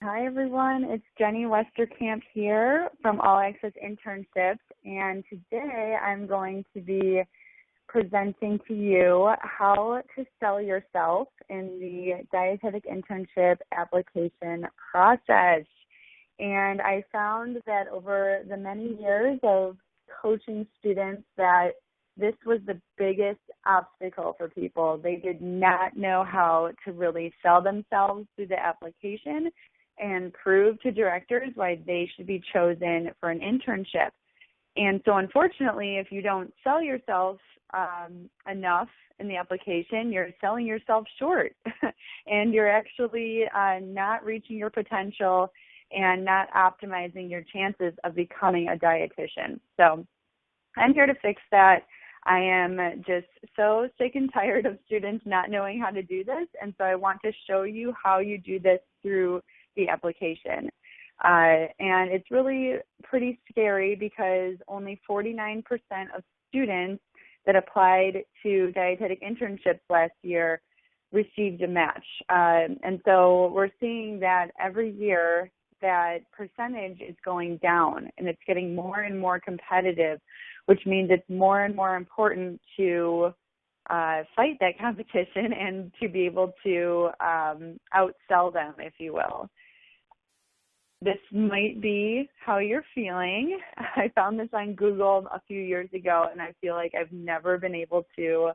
Hi, everyone. It's Jenny Westerkamp here from All Access Internships, and today I'm going to be presenting to you how to sell yourself in the dietetic internship application process. And I found that over the many years of coaching students that this was the biggest obstacle for people. They did not know how to really sell themselves through the application and prove to directors why they should be chosen for an internship. And so unfortunately, if you don't sell yourself enough in the application, you're selling yourself short and you're actually not reaching your potential and not optimizing your chances of becoming a dietitian. So I'm here to fix that. I am just so sick and tired of students not knowing how to do this, and so I want to show you how you do this through the application. And it's really pretty scary because only 49% of students that applied to dietetic internships last year received a match. And so we're seeing that every year that percentage is going down and it's getting more and more competitive, which means it's more and more important to fight that competition and to be able to outsell them, if you will. This might be how you're feeling. I found this on Google a few years ago, and I feel like I've never been able to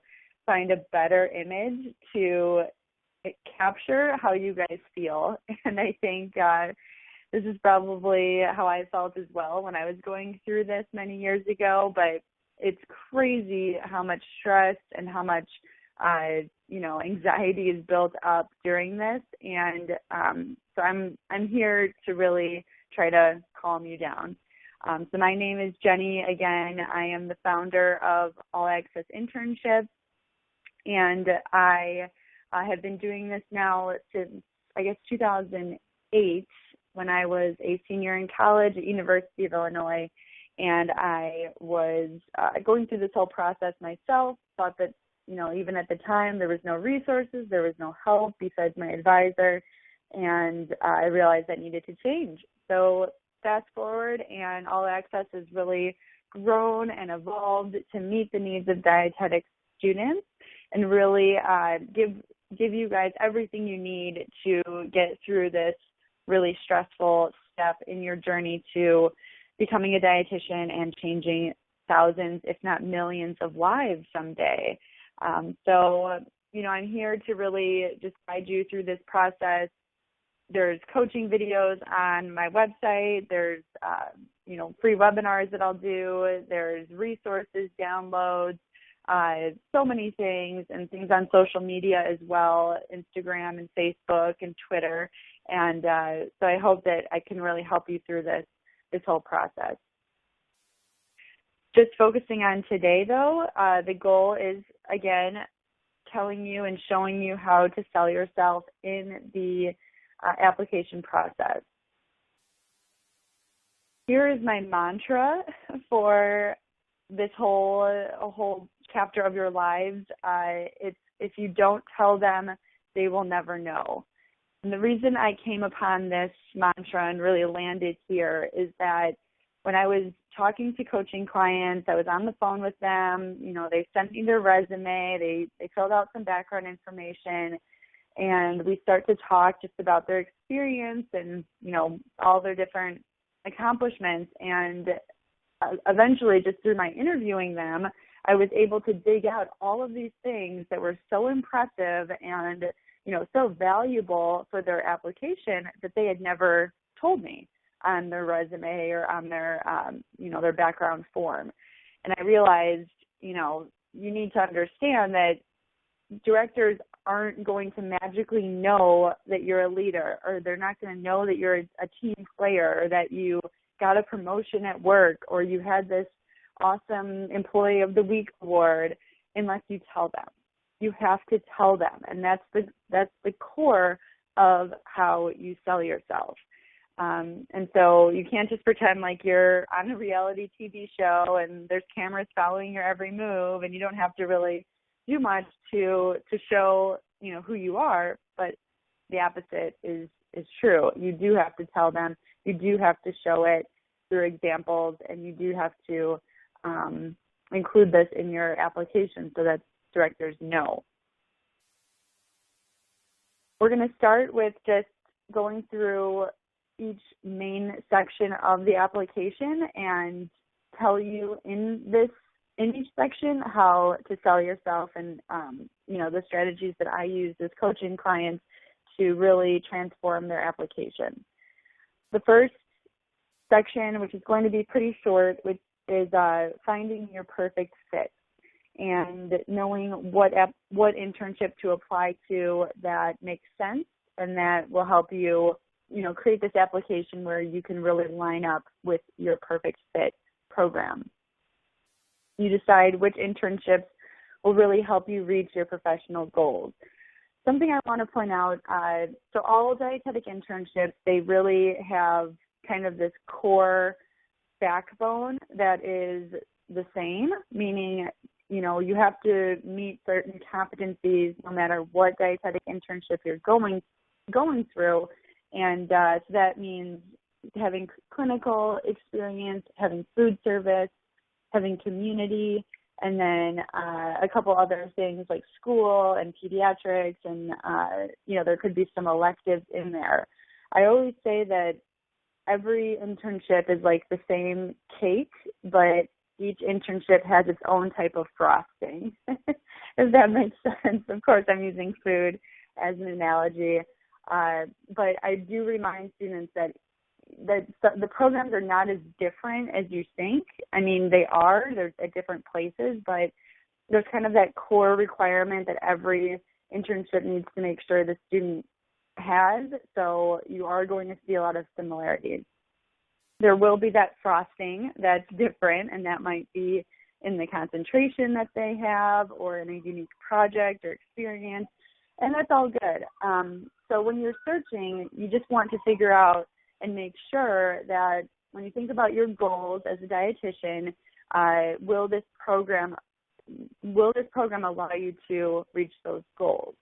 find a better image to capture how you guys feel. And I think this is probably how I felt as well when I was going through this many years ago, but it's crazy how much stress and how much anxiety is built up during this, and so I'm here to really try to calm you down. So my name is Jenny. Again, I am the founder of All Access Internships, and I have been doing this now since, 2008, when I was a senior in college at University of Illinois, and I was going through this whole process myself, thought that even at the time, there was no resources, there was no help besides my advisor, and I realized that needed to change. So fast forward, and All Access has really grown and evolved to meet the needs of dietetic students and really give you guys everything you need to get through this really stressful step in your journey to becoming a dietitian and changing thousands, if not millions, of lives someday. I'm here to really just guide you through this process. There's coaching videos on my website. There's, free webinars that I'll do. There's resources, downloads, so many things, and things on social media as well, Instagram and Facebook and Twitter. And so I hope that I can really help you through this whole process. Just focusing on today, though, the goal is, again, telling you and showing you how to sell yourself in the application process. Here is my mantra for this whole chapter of your lives. It's if you don't tell them, they will never know. And the reason I came upon this mantra and really landed here is that when I was talking to coaching clients, I was on the phone with them, they sent me their resume, they filled out some background information, and we start to talk just about their experience and, all their different accomplishments. And eventually, just through my interviewing them, I was able to dig out all of these things that were so impressive and, so valuable for their application that they had never told me on their resume or on their, their background form. And I realized, you need to understand that directors aren't going to magically know that you're a leader, or they're not going to know that you're a team player, or that you got a promotion at work, or you had this awesome Employee of the Week award, unless you tell them. You have to tell them, and that's the core of how you sell yourself. And so you can't just pretend like you're on a reality TV show and there's cameras following your every move, and you don't have to really do much to show, who you are, but the opposite is is true. You do have to tell them, you do have to show it through examples, and you do have to include this in your application so that directors know. We're going to start with just going through each main section of the application and tell you in each section how to sell yourself and, the strategies that I use as coaching clients to really transform their application. The first section, which is going to be pretty short, which is finding your perfect fit and knowing what internship to apply to that makes sense and that will help you, create this application where you can really line up with your perfect fit program. You decide which internships will really help you reach your professional goals. Something I want to point out, so all dietetic internships, they really have kind of this core backbone that is the same, meaning, you have to meet certain competencies no matter what dietetic internship you're going through. And so that means having clinical experience, having food service, having community, and then a couple other things like school and pediatrics, and, there could be some electives in there. I always say that every internship is like the same cake, but each internship has its own type of frosting, if that makes sense. Of course, I'm using food as an analogy, but I do remind students that the programs are not as different as you think. I mean, they're at different places, but there's kind of that core requirement that every internship needs to make sure the student has, so you are going to see a lot of similarities. There will be that frosting that's different, and that might be in the concentration that they have or in a unique project or experience, and that's all good. So when you're searching, you just want to figure out and make sure that when you think about your goals as a dietitian, will this program allow you to reach those goals?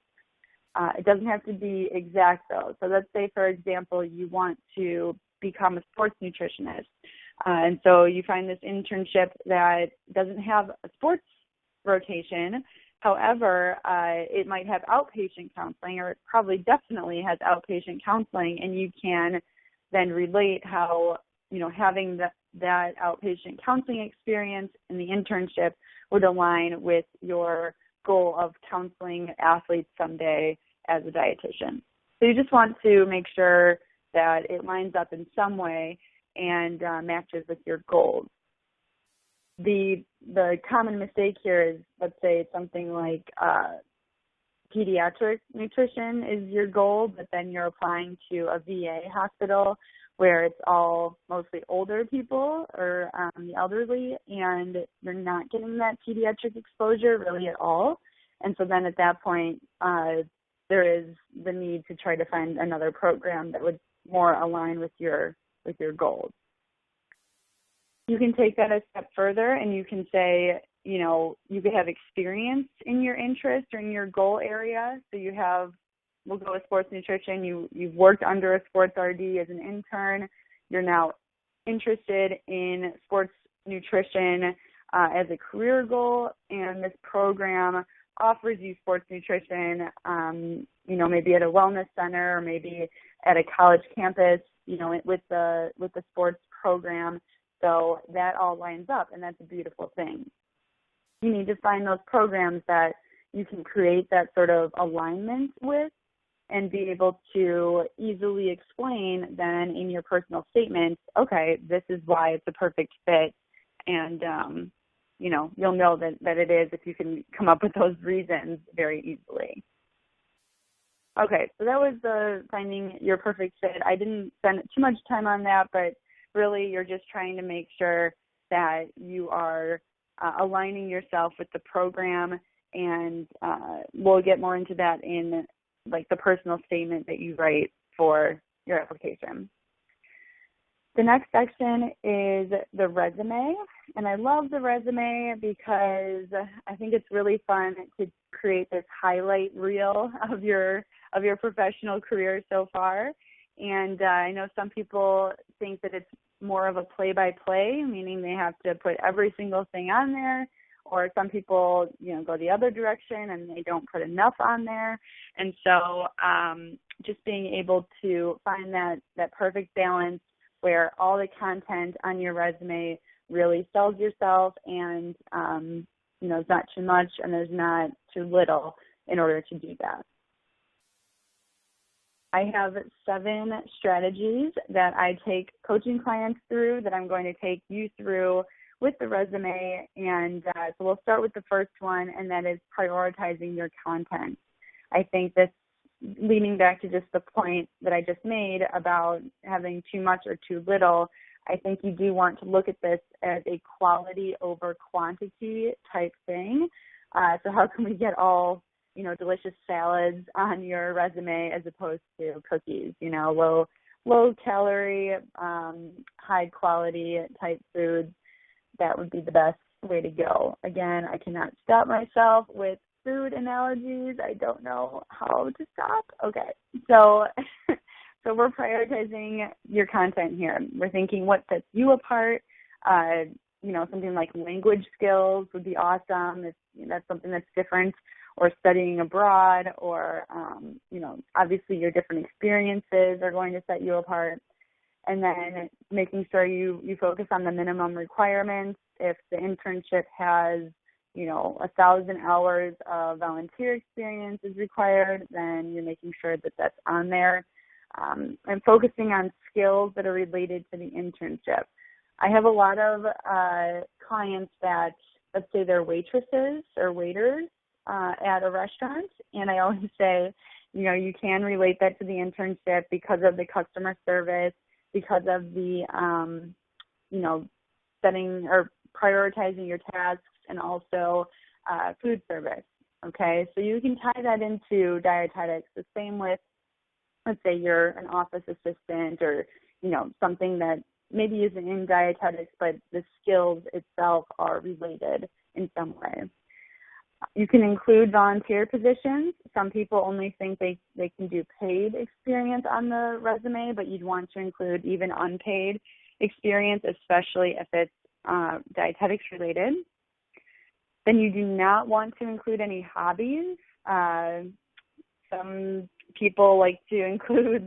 It doesn't have to be exact, though. So let's say, for example, you want to become a sports nutritionist. And so you find this internship that doesn't have a sports rotation. However, it might have outpatient counseling, or it probably definitely has outpatient counseling, and you can then relate how, having that outpatient counseling experience in the internship would align with your goal of counseling athletes someday as a dietitian. So you just want to make sure that it lines up in some way and matches with your goals. The common mistake here is, let's say it's something like pediatric nutrition is your goal, but then you're applying to a VA hospital where it's all mostly older people or the elderly, and you're not getting that pediatric exposure really at all. And so then at that point, there is the need to try to find another program that would more align with your goals. You can take that a step further and you can say, you could have experience in your interest or in your goal area. So we'll go with sports nutrition. You've worked under a sports RD as an intern. You're now interested in sports nutrition as a career goal, and this program offers you sports nutrition, maybe at a wellness center or maybe at a college campus, with the sports program. So that all lines up, and that's a beautiful thing. You need to find those programs that you can create that sort of alignment with and be able to easily explain then in your personal statement, okay, this is why it's a perfect fit, and you'll know that it is if you can come up with those reasons very easily. Okay, so that was the finding your perfect fit. I didn't spend too much time on that, but really you're just trying to make sure that you are aligning yourself with the program, and we'll get more into that in like the personal statement that you write for your application. The next section is the resume, and I love the resume because I think it's really fun to create this highlight reel of your professional career so far. And I know some people think that it's more of a play-by-play, meaning they have to put every single thing on there, or some people, go the other direction and they don't put enough on there. And so just being able to find that perfect balance where all the content on your resume really sells yourself and, it's not too much and there's not too little in order to do that. I have 7 strategies that I take coaching clients through that I'm going to take you through with the resume. And so we'll start with the first one, and that is prioritizing your content. I think this, leaning back to just the point that I just made about having too much or too little, I think you do want to look at this as a quality over quantity type thing. So how can we get all delicious salads on your resume as opposed to cookies, low calorie, high quality type foods? That would be the best way to go. Again, I cannot stop myself with food analogies. I don't know how to stop. Okay. So we're prioritizing your content here. We're thinking what sets you apart. Something like language skills would be awesome if that's something that's different, or studying abroad, or, obviously your different experiences are going to set you apart. And then making sure you focus on the minimum requirements. If the internship has, 1,000 hours of volunteer experience is required, then you're making sure that that's on there. And focusing on skills that are related to the internship. I have a lot of clients that, let's say they're waitresses or waiters at a restaurant, and I always say, you can relate that to the internship because of the customer service, because of the, setting or prioritizing your tasks, and also food service, okay? So you can tie that into dietetics, the same with, let's say you're an office assistant or, something that maybe isn't in dietetics, but the skills itself are related in some way. You can include volunteer positions. Some people only think they can do paid experience on the resume, but you'd want to include even unpaid experience, especially if it's dietetics related. Then you do not want to include any hobbies. Some people like to include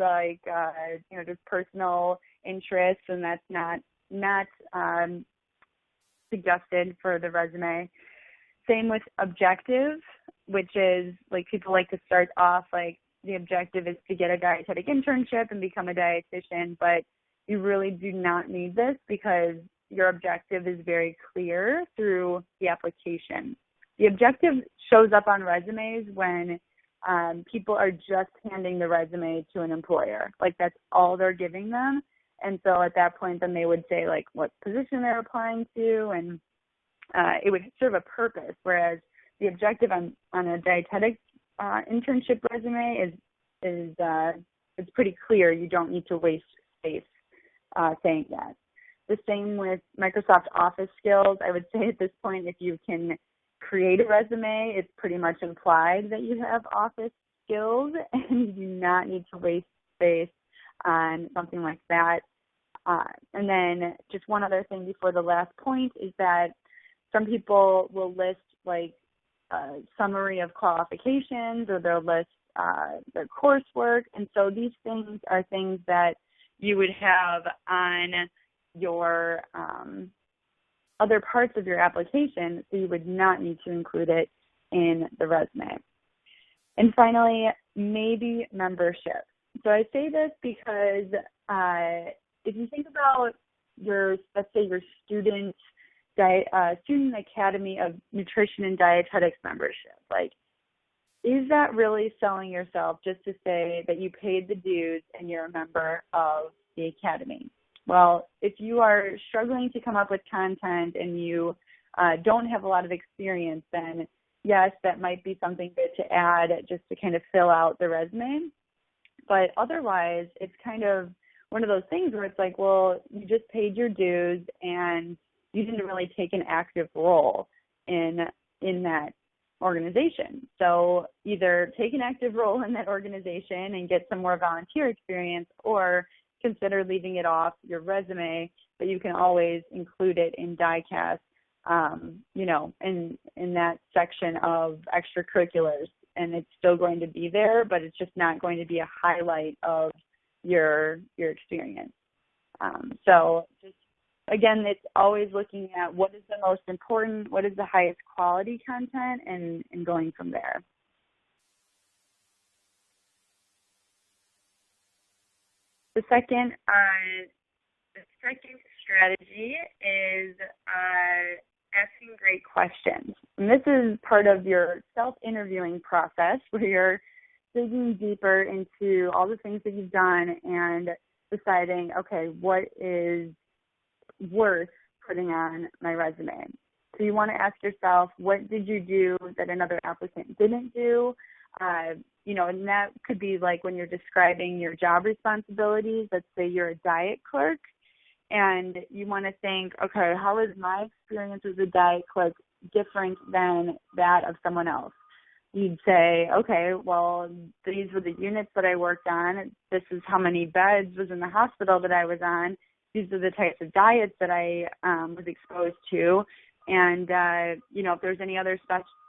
just personal interests, and that's not suggested for the resume. Same with objective, which is people like to start off the objective is to get a dietetic internship and become a dietitian, but you really do not need this because your objective is very clear through the application. The objective shows up on resumes when people are just handing the resume to an employer. That's all they're giving them. And so at that point, then they would say what position they're applying to, and it would serve a purpose, whereas the objective on a dietetic internship resume is it's pretty clear. You don't need to waste space saying that. The same with Microsoft Office skills. I would say at this point, if you can create a resume, it's pretty much implied that you have Office skills, and you do not need to waste space on something like that. And then just one other thing before the last point is that some people will list a summary of qualifications, or they'll list their coursework. And so these things are things that you would have on your other parts of your application, so you would not need to include it in the resume. And finally, maybe membership. So I say this because if you think about let's say your student Academy of Nutrition and Dietetics membership, is that really selling yourself just to say that you paid the dues and you're a member of the Academy? Well, if you are struggling to come up with content and you don't have a lot of experience, then yes, that might be something good to add just to kind of fill out the resume. But otherwise, it's kind of one of those things where it's well, you just paid your dues and you didn't really take an active role in that organization. So either take an active role in that organization and get some more volunteer experience, or consider leaving it off your resume, but you can always include it in DieCast, in that section of extracurriculars. And it's still going to be there, but it's just not going to be a highlight of your experience. So just, again, it's always looking at what is the most important, what is the highest quality content, and going from there. The second strategy is asking great questions. And this is part of your self-interviewing process, where you're digging deeper into all the things that you've done and deciding, okay, what is worth putting on my resume. So you want to ask yourself, what did you do that another applicant didn't do? And that could be like when you're describing your job responsibilities. Let's say you're a diet clerk, and you want to think, okay, how is my experience as a diet clerk different than that of someone else? You'd say, okay, well, these were the units that I worked on. This is how many beds was in the hospital that I was on. These are the types of diets that I was exposed to. And, if there's any other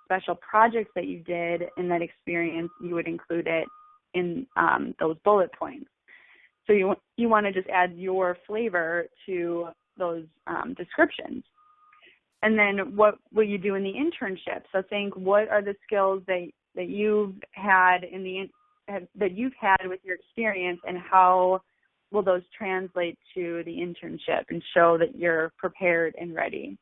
special projects that you did in that experience, you would include it in those bullet points. So you want to just add your flavor to those descriptions. And then what will you do in the internship? So think, what are the skills that you've had that you've had with your experience, and how will those translate to the internship and show that you're prepared and ready?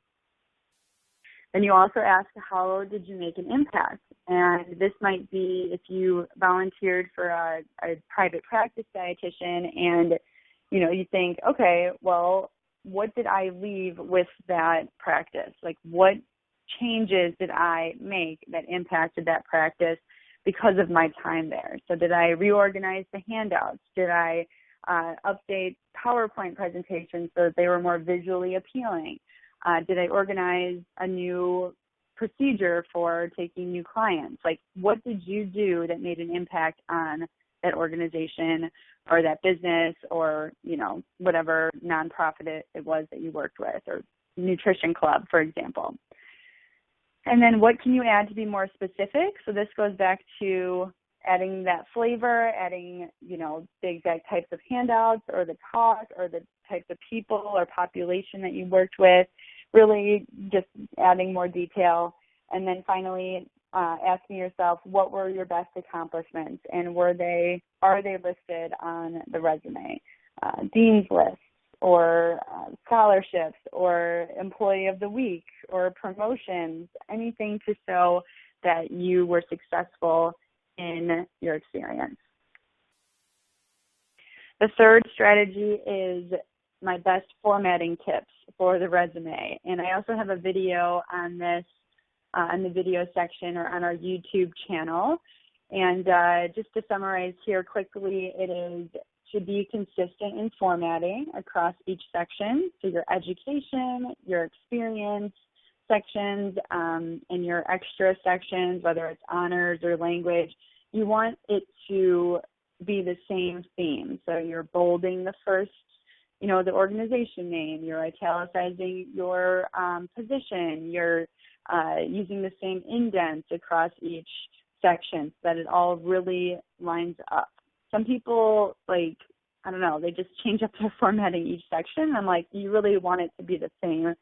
Then you also ask, how did you make an impact? And this might be if you volunteered for a private practice dietitian, and you think, okay, well, what did I leave with that practice? Like, what changes did I make that impacted that practice because of my time there? So did I reorganize the handouts? Did I update PowerPoint presentations so that they were more visually appealing? Did I organize a new procedure for taking new clients? Like, what did you do that made an impact on that organization or that business, or, whatever nonprofit it was that you worked with, or nutrition club, for example? And then what can you add to be more specific? So this goes back to adding that flavor, adding, the exact types of handouts or the talk or the types of people or population that you worked with, really just adding more detail. And then finally, asking yourself, what were your best accomplishments, and are they listed on the resume? Dean's lists, or scholarships, or employee of the week, or promotions, anything to show that you were successful in your experience. The third strategy is my best formatting tips for the resume. And I also have a video on this in the video section or on our YouTube channel. And just to summarize here quickly, it is to be consistent in formatting across each section. So your education, your experience sections, and your extra sections, whether it's honors or language, you want it to be the same theme. So you're bolding the first, the organization name, you're italicizing your position, you're using the same indents across each section so that it all really lines up. Some people, they just change up their formatting each section. I'm like, you really want it to be the same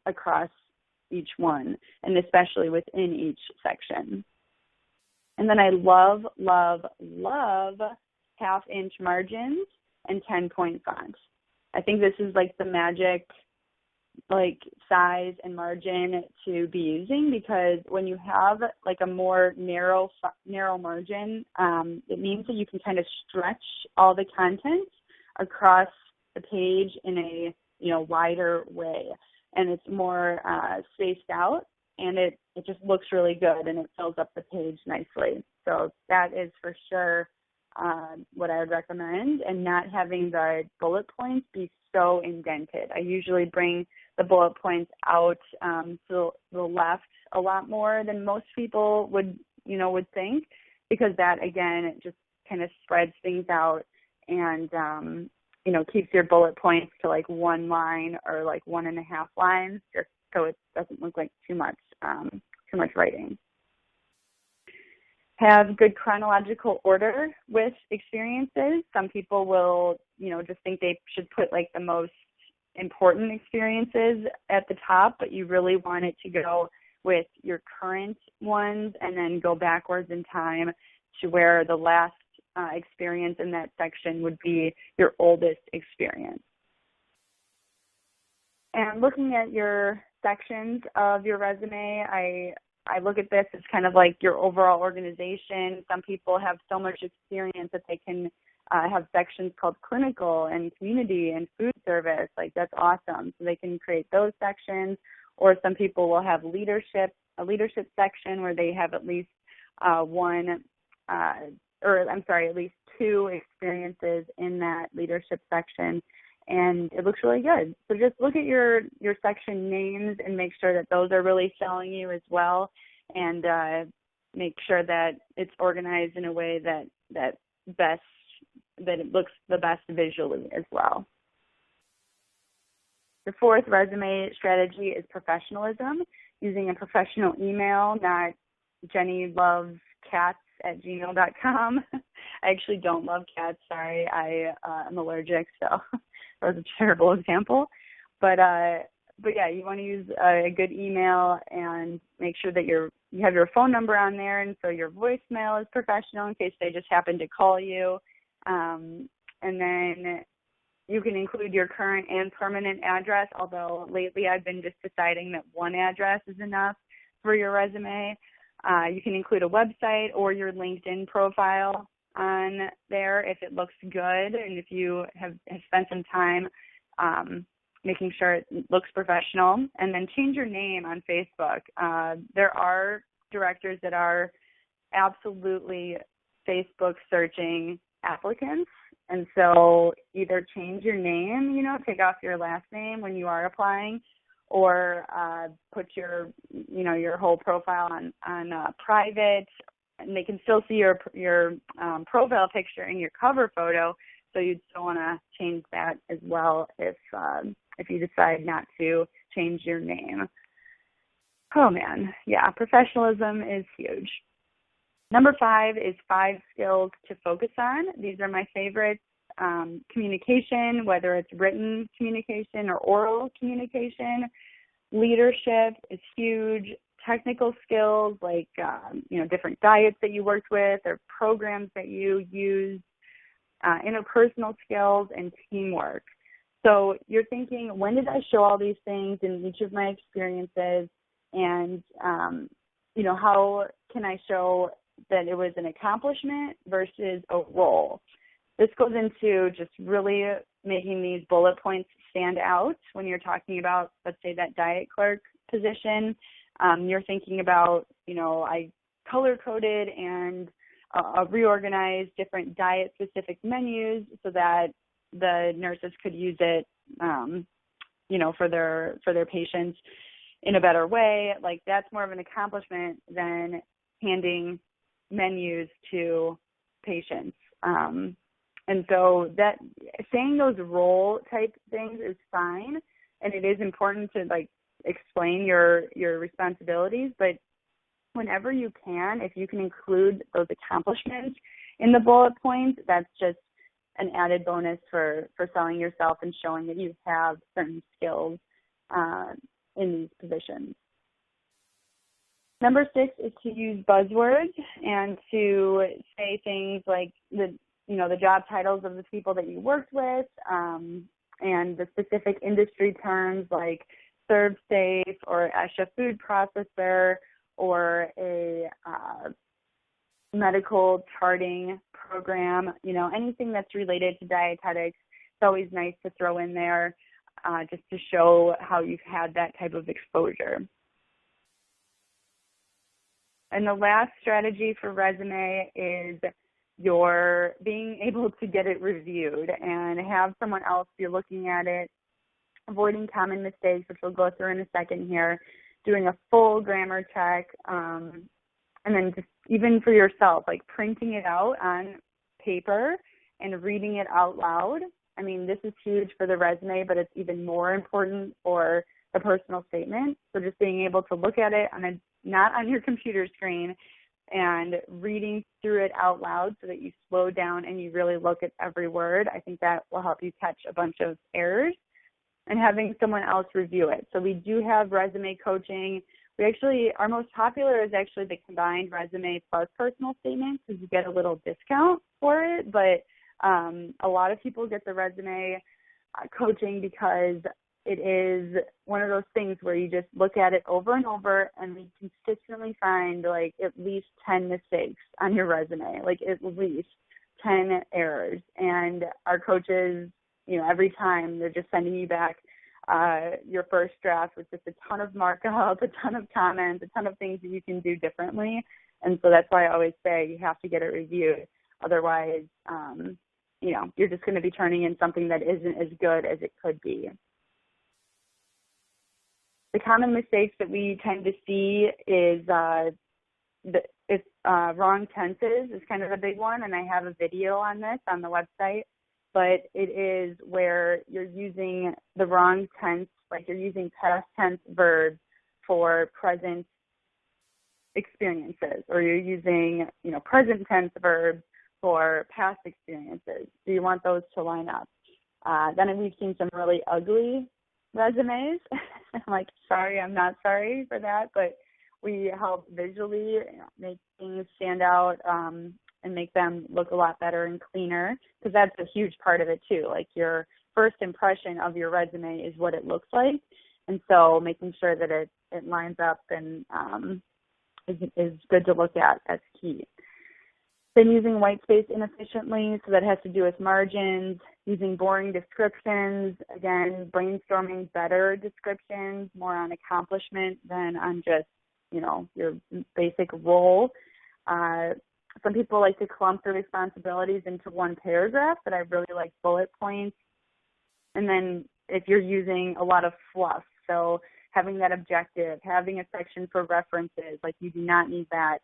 across each one, and especially within each section. And then I love, love, love half-inch margins and 10-point fonts. I think this is the magic size and margin to be using, because when you have a more narrow margin, it means that you can kind of stretch all the content across the page in a wider way, and it's more spaced out, and it just looks really good, and it fills up the page nicely. So that is for sure what I would recommend, and not having the bullet points be so indented. I usually bring the bullet points out to the left a lot more than most people would think, because that, again, it just kind of spreads things out and, keeps your bullet points to like one line or like 1.5 lines, just so it doesn't look like too much writing. Have good chronological order with experiences. Some people will, just think they should put like the most important experiences at the top, but you really want it to go with your current ones and then go backwards in time to where the last experience in that section would be your oldest experience. And looking at your sections of your resume, I look at this as kind of like your overall organization. Some people have so much experience that they can have sections called clinical and community and food service. Like, that's awesome. So they can create those sections. Or some people will have a leadership section where they have at least at least 2 experiences in that leadership section. And it looks really good. So just look at your section names and make sure that those are really selling you as well, and make sure that it's organized in a way that it looks the best visually as well. The 4th resume strategy is professionalism, using a professional email, not jennylovecats@gmail.com. I actually don't love cats. Sorry, I'm allergic, so that was a terrible example. But yeah, you want to use a good email and make sure that you have your phone number on there, and so your voicemail is professional in case they just happen to call you. And then you can include your current and permanent address, although lately I've been just deciding that one address is enough for your resume. You can include a website or your LinkedIn profile on there if it looks good, and if you have spent some time making sure it looks professional. And then change your name on Facebook. There are directors that are absolutely Facebook searching applicants, and so either change your name, take off your last name when you are applying, or put your whole profile on private, and they can still see your profile picture and your cover photo. So you'd still want to change that as well if you decide not to change your name. Oh man, yeah, professionalism is huge. Number 5 is 5 skills to focus on. These are my favorites. Communication, whether it's written communication or oral communication. Leadership is huge. Technical skills, like different diets that you worked with or programs that you use. Interpersonal skills and teamwork. So you're thinking, when did I show all these things in each of my experiences? And how can I show that it was an accomplishment versus a role? This goes into just really making these bullet points stand out when you're talking about, let's say, that diet clerk position. You're thinking about, I color-coded and reorganized different diet-specific menus so that the nurses could use it, for their patients in a better way. Like, that's more of an accomplishment than handing menus to patients. And so that saying those role type things is fine, and it is important to explain your responsibilities, but whenever you can, if you can include those accomplishments in the bullet points, that's just an added bonus for selling yourself and showing that you have certain skills in these positions. Number 6 is to use buzzwords and to say things like the job titles of the people that you worked with, and the specific industry terms like serve safe or ESHA food processor or a medical charting program, anything that's related to dietetics. It's always nice to throw in there just to show how you've had that type of exposure. And the last strategy for resume is your being able to get it reviewed and have someone else be looking at it avoiding common mistakes, which we'll go through in a second here, doing a full grammar check, and then just even for yourself, like printing it out on paper and reading it out loud. I mean, this is huge for the resume, but it's even more important for the personal statement. So just being able to look at it not on your computer screen, and reading through it out loud so that you slow down and you really look at every word. I think that will help you catch a bunch of errors, and having someone else review it. So we do have resume coaching. Our most popular is actually the combined resume plus personal statement, because you get a little discount for it. But a lot of people get the resume coaching because it is one of those things where you just look at it over and over, and we consistently find like at least 10 mistakes on your resume, like at least 10 errors. And our coaches, every time they're just sending you back your first draft with just a ton of markup, a ton of comments, a ton of things that you can do differently. And so that's why I always say you have to get it reviewed. Otherwise, you're just going to be turning in something that isn't as good as it could be. The common mistakes that we tend to see is wrong tenses is kind of a big one, and I have a video on this on the website, but it is where you're using the wrong tense, like you're using past tense verbs for present experiences, or you're using, present tense verbs for past experiences. So you want those to line up. Then we've seen some really ugly resumes. I'm like, sorry, I'm not sorry for that, but we help visually make things stand out and make them look a lot better and cleaner, because that's a huge part of it too. Like your first impression of your resume is what it looks like, and so making sure that it lines up and is good to look at, that's key. Then using white space inefficiently, so that has to do with margins, using boring descriptions, again, brainstorming better descriptions, more on accomplishment than on just, your basic role. Some people like to clump the responsibilities into one paragraph, but I really like bullet points. And then if you're using a lot of fluff, so having that objective, having a section for references, like you do not need that.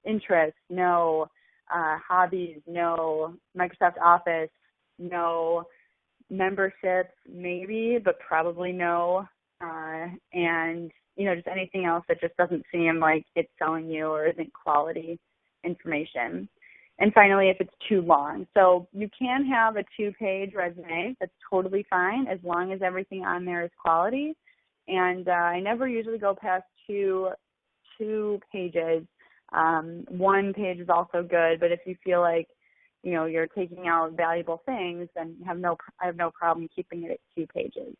Interests, no. Hobbies, no. Microsoft Office, no. Memberships, maybe, but probably no. And, just anything else that just doesn't seem like it's selling you or isn't quality information. And finally, if it's too long. So you can have a 2-page resume. That's totally fine as long as everything on there is quality. And I never usually go past two pages. 1 page is also good, but if you feel like, you're taking out valuable things, then I have no problem keeping it at 2 pages.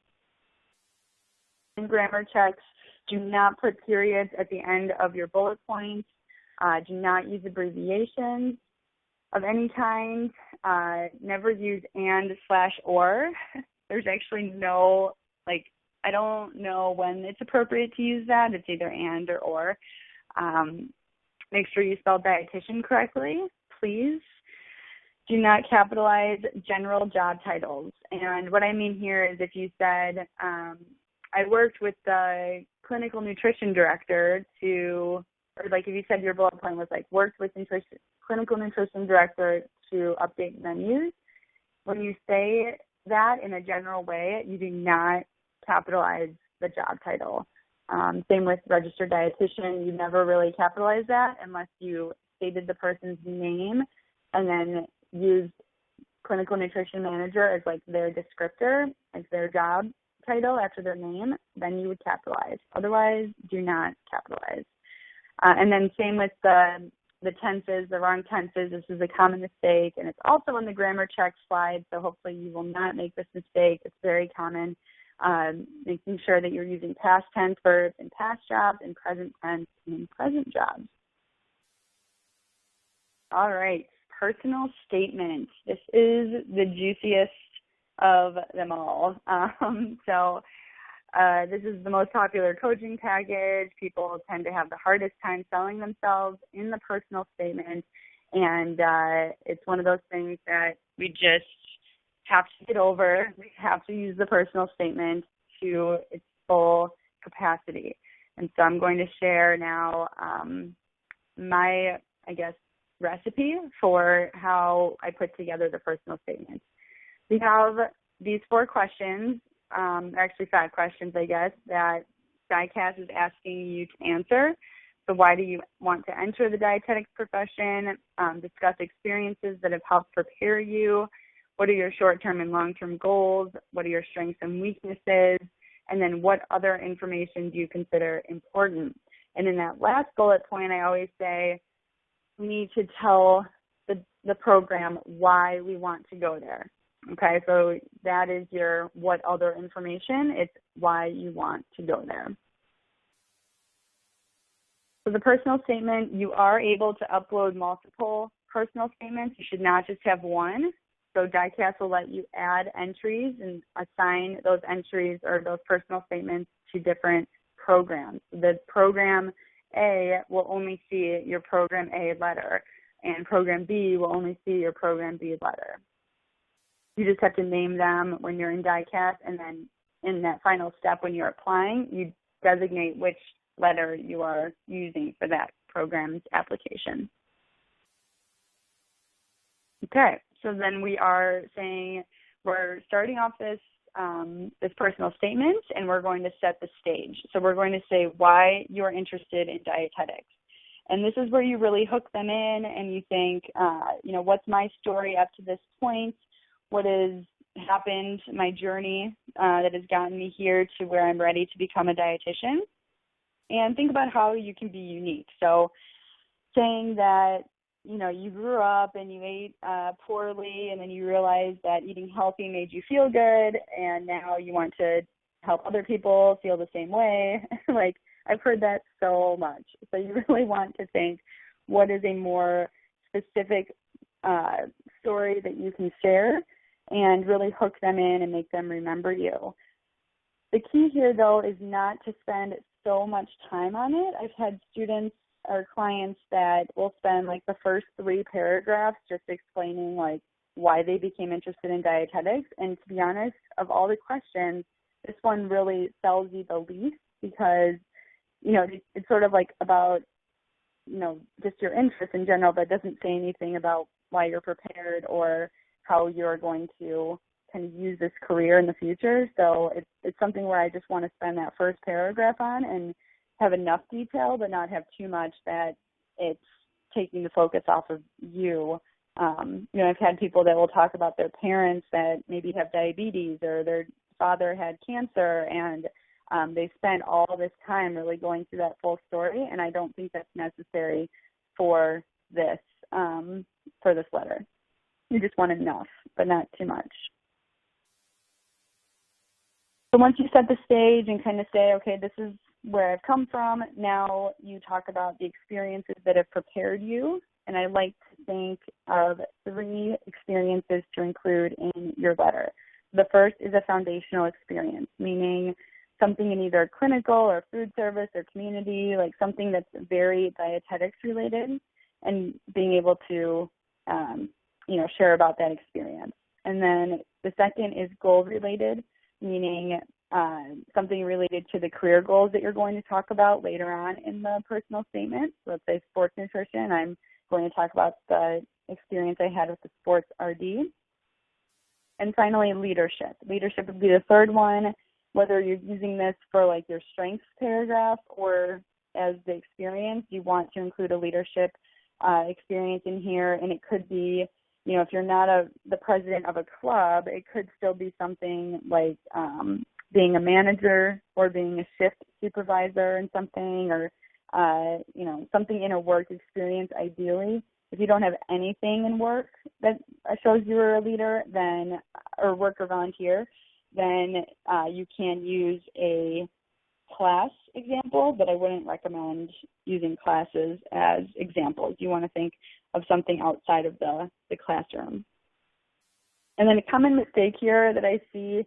In grammar checks, do not put periods at the end of your bullet points. Do not use abbreviations of any kind. Never use and/or. There's actually no, I don't know when it's appropriate to use that. It's either and or. Make sure you spell dietitian correctly, please. Do not capitalize general job titles. And what I mean here is if you said, I worked with the clinical nutrition director if you said your bullet point was worked with clinical nutrition director to update menus, when you say that in a general way, you do not capitalize the job title. Same with registered dietitian. You never really capitalize that unless you stated the person's name and then used clinical nutrition manager as their descriptor, as their job title after their name, then you would capitalize. Otherwise, do not capitalize. And then same with the tenses, the wrong tenses. This is a common mistake, and it's also in the grammar check slide, so hopefully you will not make this mistake. It's very common. Making sure that you're using past tense verbs in past jobs and present tense in present jobs. All right, personal statement. This is the juiciest of them all. This is the most popular coaching package. People tend to have the hardest time selling themselves in the personal statement, and it's one of those things that we just have to get over. We have to use the personal statement to its full capacity. And so I'm going to share now my, recipe for how I put together the personal statement. We have these 4 questions, actually 5 questions, that DICAS is asking you to answer. So why do you want to enter the dietetics profession? Discuss experiences that have helped prepare you. What are your short-term and long-term goals? What are your strengths and weaknesses? And then what other information do you consider important? And in that last bullet point, I always say we need to tell the program why we want to go there. Okay, so that is your what other information. It's why you want to go there. So the personal statement, you are able to upload multiple personal statements. You should not just have one. So DICAS will let you add entries and assign those entries or those personal statements to different programs. The program A will only see your program A letter, and program B will only see your program B letter. You just have to name them when you're in DICAS, and then in that final step when you're applying, you designate which letter you are using for that program's application. Okay, so then we are saying we're starting off this personal statement, and we're going to set the stage. So we're going to say why you're interested in dietetics. And this is where you really hook them in and you think, what's my story up to this point? What has happened, my journey that has gotten me here to where I'm ready to become a dietitian? And think about how you can be unique. So saying that, you grew up and you ate poorly, and then you realized that eating healthy made you feel good, and now you want to help other people feel the same way. I've heard that so much. So you really want to think, what is a more specific story that you can share and really hook them in and make them remember you. The key here, though, is not to spend so much time on it. I've had students or clients that will spend the first 3 paragraphs just explaining why they became interested in dietetics. And to be honest, of all the questions, this one really sells you the least because, it's sort of about, just your interest in general, but doesn't say anything about why you're prepared or how you're going to kind of use this career in the future. So it's something where I just want to spend that first paragraph on and have enough detail, but not have too much that it's taking the focus off of you. I've had people that will talk about their parents that maybe have diabetes or their father had cancer, and they spent all this time really going through that full story, and I don't think that's necessary for this letter. You just want enough, but not too much. So once you set the stage and kind of say, okay, this is where I've come from, now you talk about the experiences that have prepared you. And I like to think of 3 experiences to include in your letter. The first is a foundational experience, meaning something in either clinical or food service or community, something that's very dietetics related, and being able to, share about that experience. And then the second is goal related, meaning something related to the career goals that you're going to talk about later on in the personal statement. So let's say sports nutrition, I'm going to talk about the experience I had with the sports RD. And finally, leadership. Leadership would be the third one, whether you're using this for your strengths paragraph or as the experience, you want to include a leadership experience in here. And it could be, if you're not the president of a club, it could still be something like being a manager or being a shift supervisor in something, or something in a work experience ideally. If you don't have anything in work that shows you were a leader, then or work or volunteer, then you can use a class example, but I wouldn't recommend using classes as examples. You want to think of something outside of the classroom. And then a common mistake here that I see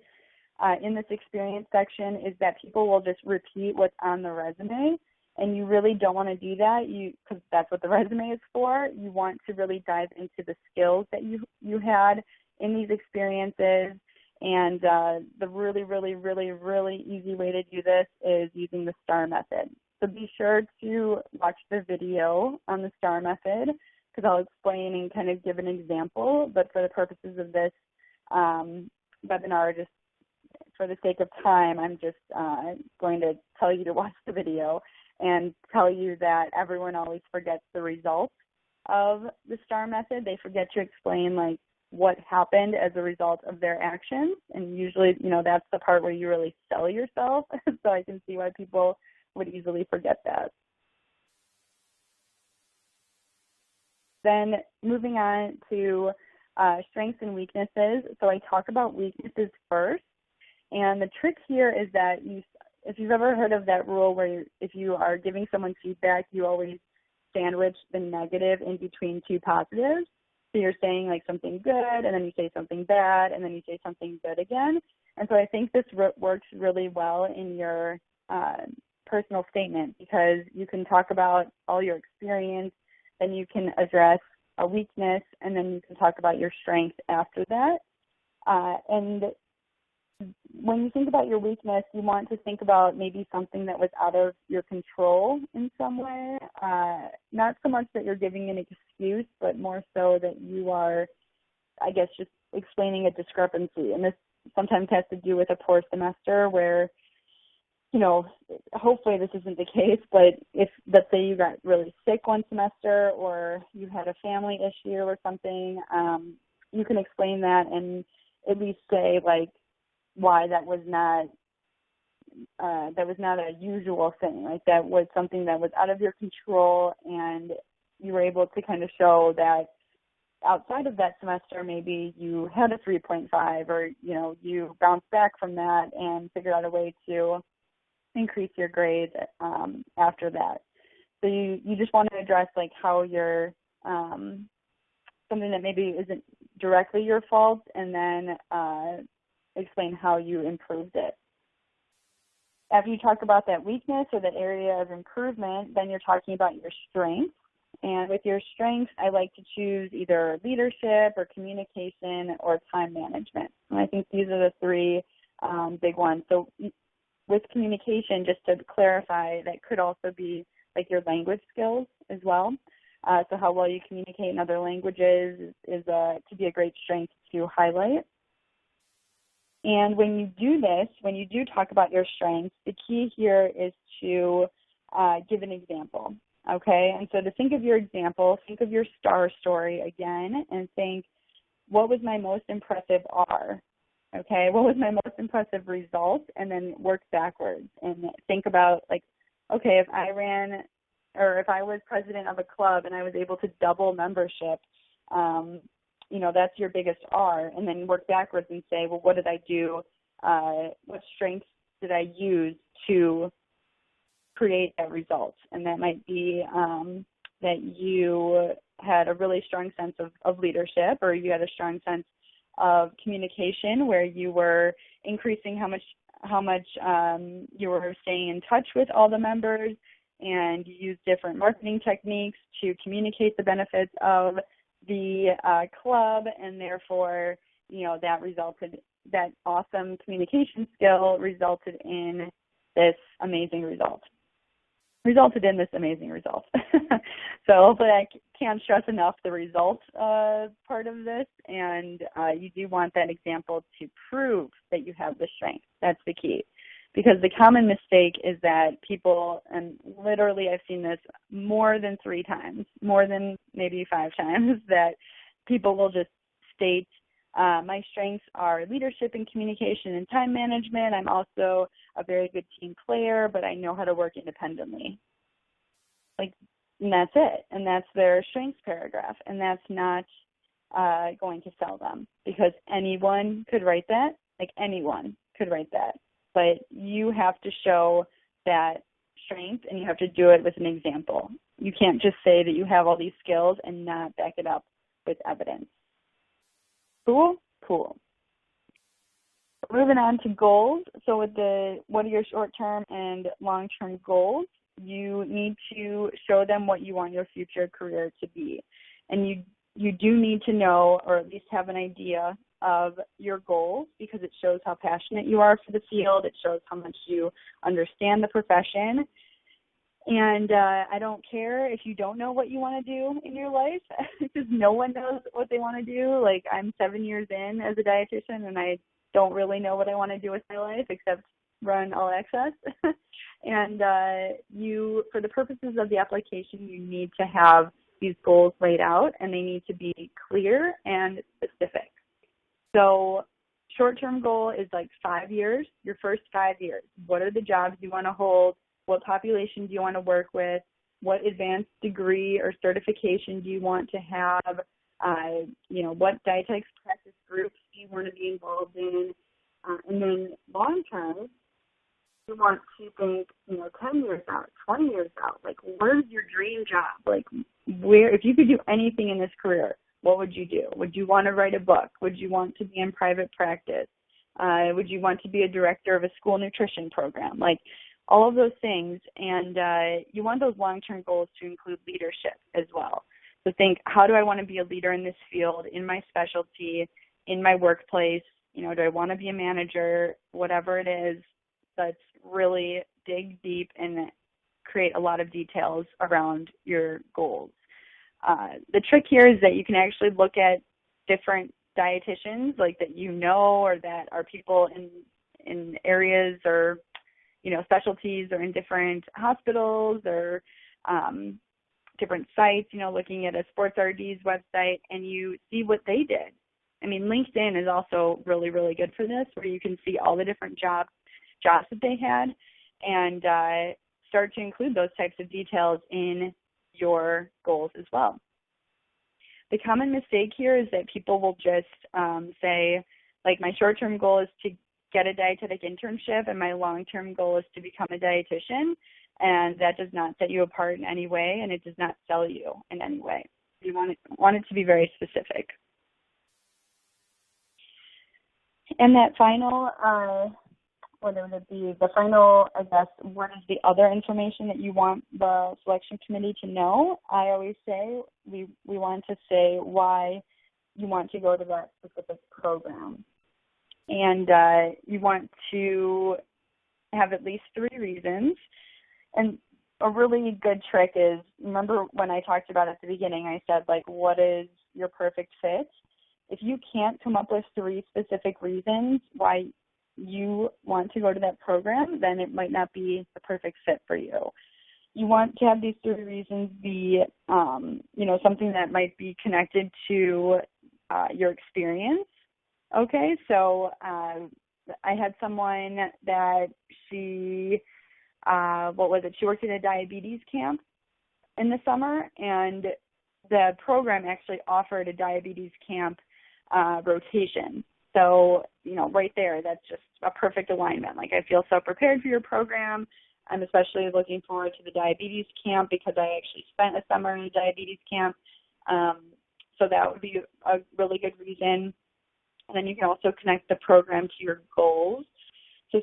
in this experience section is that people will just repeat what's on the resume, and you really don't want to do that because that's what the resume is for. You want to really dive into the skills that you had in these experiences. And the really, really, really, really easy way to do this is using the STAR method. So be sure to watch the video on the STAR method, because I'll explain and kind of give an example. But for the purposes of this webinar, just for the sake of time, I'm just going to tell you to watch the video and tell you that everyone always forgets the results of the STAR method. They forget to explain, like, what happened as a result of their actions. And usually, that's the part where you really sell yourself. So I can see why people would easily forget that. Then moving on to strengths and weaknesses. So I talk about weaknesses first. And the trick here is that if you've ever heard of that rule where if you are giving someone feedback, you always sandwich the negative in between two positives. So you're saying like something good, and then you say something bad, and then you say something good again. And so I think this works really well in your personal statement, because you can talk about all your experience, then you can address a weakness, and then you can talk about your strength after that. And when you think about your weakness, you want to think about maybe something that was out of your control in some way. Not so much that you're giving an excuse, but more so that you are, I guess, just explaining a discrepancy. And this sometimes has to do with a poor semester where, hopefully this isn't the case, but if, let's say, you got really sick one semester or you had a family issue or something, you can explain that and at least say, like, why that was not a usual thing. Like, that was something that was out of your control, and you were able to kind of show that outside of that semester, maybe you had a 3.5, or, you bounced back from that and figured out a way to increase your grades after that. So you just want to address, like, how you're something that maybe isn't directly your fault, and then explain how you improved it. After you talk about that weakness or that area of improvement, then you're talking about your strengths. And with your strengths, I like to choose either leadership or communication or time management. And I think these are the three big ones. So with communication, just to clarify, that could also be like your language skills as well. So how well you communicate in other languages is to be a great strength to highlight. And when you do this, when you do talk about your strengths, the key here is to give an example, okay? And so to think of your example, think of your STAR story again and think, what was my most impressive R, okay? What was my most impressive result? And then work backwards and think about, like, okay, if I was president of a club and I was able to double membership, that's your biggest R, and then work backwards and say, well, what did I do? What strengths did I use to create that result? And that might be that you had a really strong sense of leadership, or you had a strong sense of communication where you were increasing how much you were staying in touch with all the members, and you used different marketing techniques to communicate the benefits of the club, and therefore, that awesome communication skill resulted in this amazing result. So hopefully I can't stress enough the result part of this, and you do want that example to prove that you have the strength. That's the key. Because the common mistake is that people, and literally I've seen this more than 3 times, more than maybe 5 times, that people will just state, my strengths are leadership and communication and time management. I'm also a very good team player, but I know how to work independently. And that's it. And that's their strengths paragraph. And that's not going to sell them, because anyone could write that. Anyone could write that. But you have to show that strength, and you have to do it with an example. You can't just say that you have all these skills and not back it up with evidence. Cool? Cool. Moving on to goals. So what are your short-term and long-term goals? You need to show them what you want your future career to be. And you do need to know, or at least have an idea of your goals because it shows how passionate you are for the field. It shows how much you understand the profession. And I don't care if you don't know what you want to do in your life because no one knows what they want to do. Like, I'm 7 years in as a dietitian, and I don't really know what I want to do with my life except run All Access. And for the purposes of the application, you need to have these goals laid out, and they need to be clear and specific. So short-term goal is like 5 years, your first 5 years. What are the jobs you want to hold? What population do you want to work with? What advanced degree or certification do you want to have? What dietetics practice groups do you want to be involved in? And then long term, you want to think, 10 years out, 20 years out. Like, where's your dream job? Like, if you could do anything in this career, what would you do? Would you want to write a book? Would you want to be in private practice? Would you want to be a director of a school nutrition program? Like, all of those things. And you want those long-term goals to include leadership as well. So think, how do I want to be a leader in this field, in my specialty, in my workplace? Do I want to be a manager? Whatever it is, let's really dig deep and create a lot of details around your goals. The trick here is that you can actually look at different dietitians, like that or that are people in areas or specialties or in different hospitals or different sites, looking at a sports RD's website, and you see what they did. I mean, LinkedIn is also really, really good for this, where you can see all the different jobs that they had and start to include those types of details in your goals as well. The common mistake here is that people will just say, like, my short-term goal is to get a dietetic internship and my long-term goal is to become a dietitian, and that does not set you apart in any way, and it does not sell you in any way. You want it to be very specific. And that final, what is what is the other information that you want the selection committee to know? I always say we want to say why you want to go to that specific program. And you want to have at least 3 reasons. And a really good trick is, remember when I talked about at the beginning, I said, like, what is your perfect fit? If you can't come up with 3 specific reasons why you want to go to that program, then it might not be the perfect fit for you. You want to have these 3 reasons be, something that might be connected to your experience. Okay, so I had someone that she worked at a diabetes camp in the summer, and the program actually offered a diabetes camp rotation. So, right there, that's just a perfect alignment. Like, I feel so prepared for your program. I'm especially looking forward to the diabetes camp because I actually spent a summer in a diabetes camp. So that would be a really good reason. And then you can also connect the program to your goals. So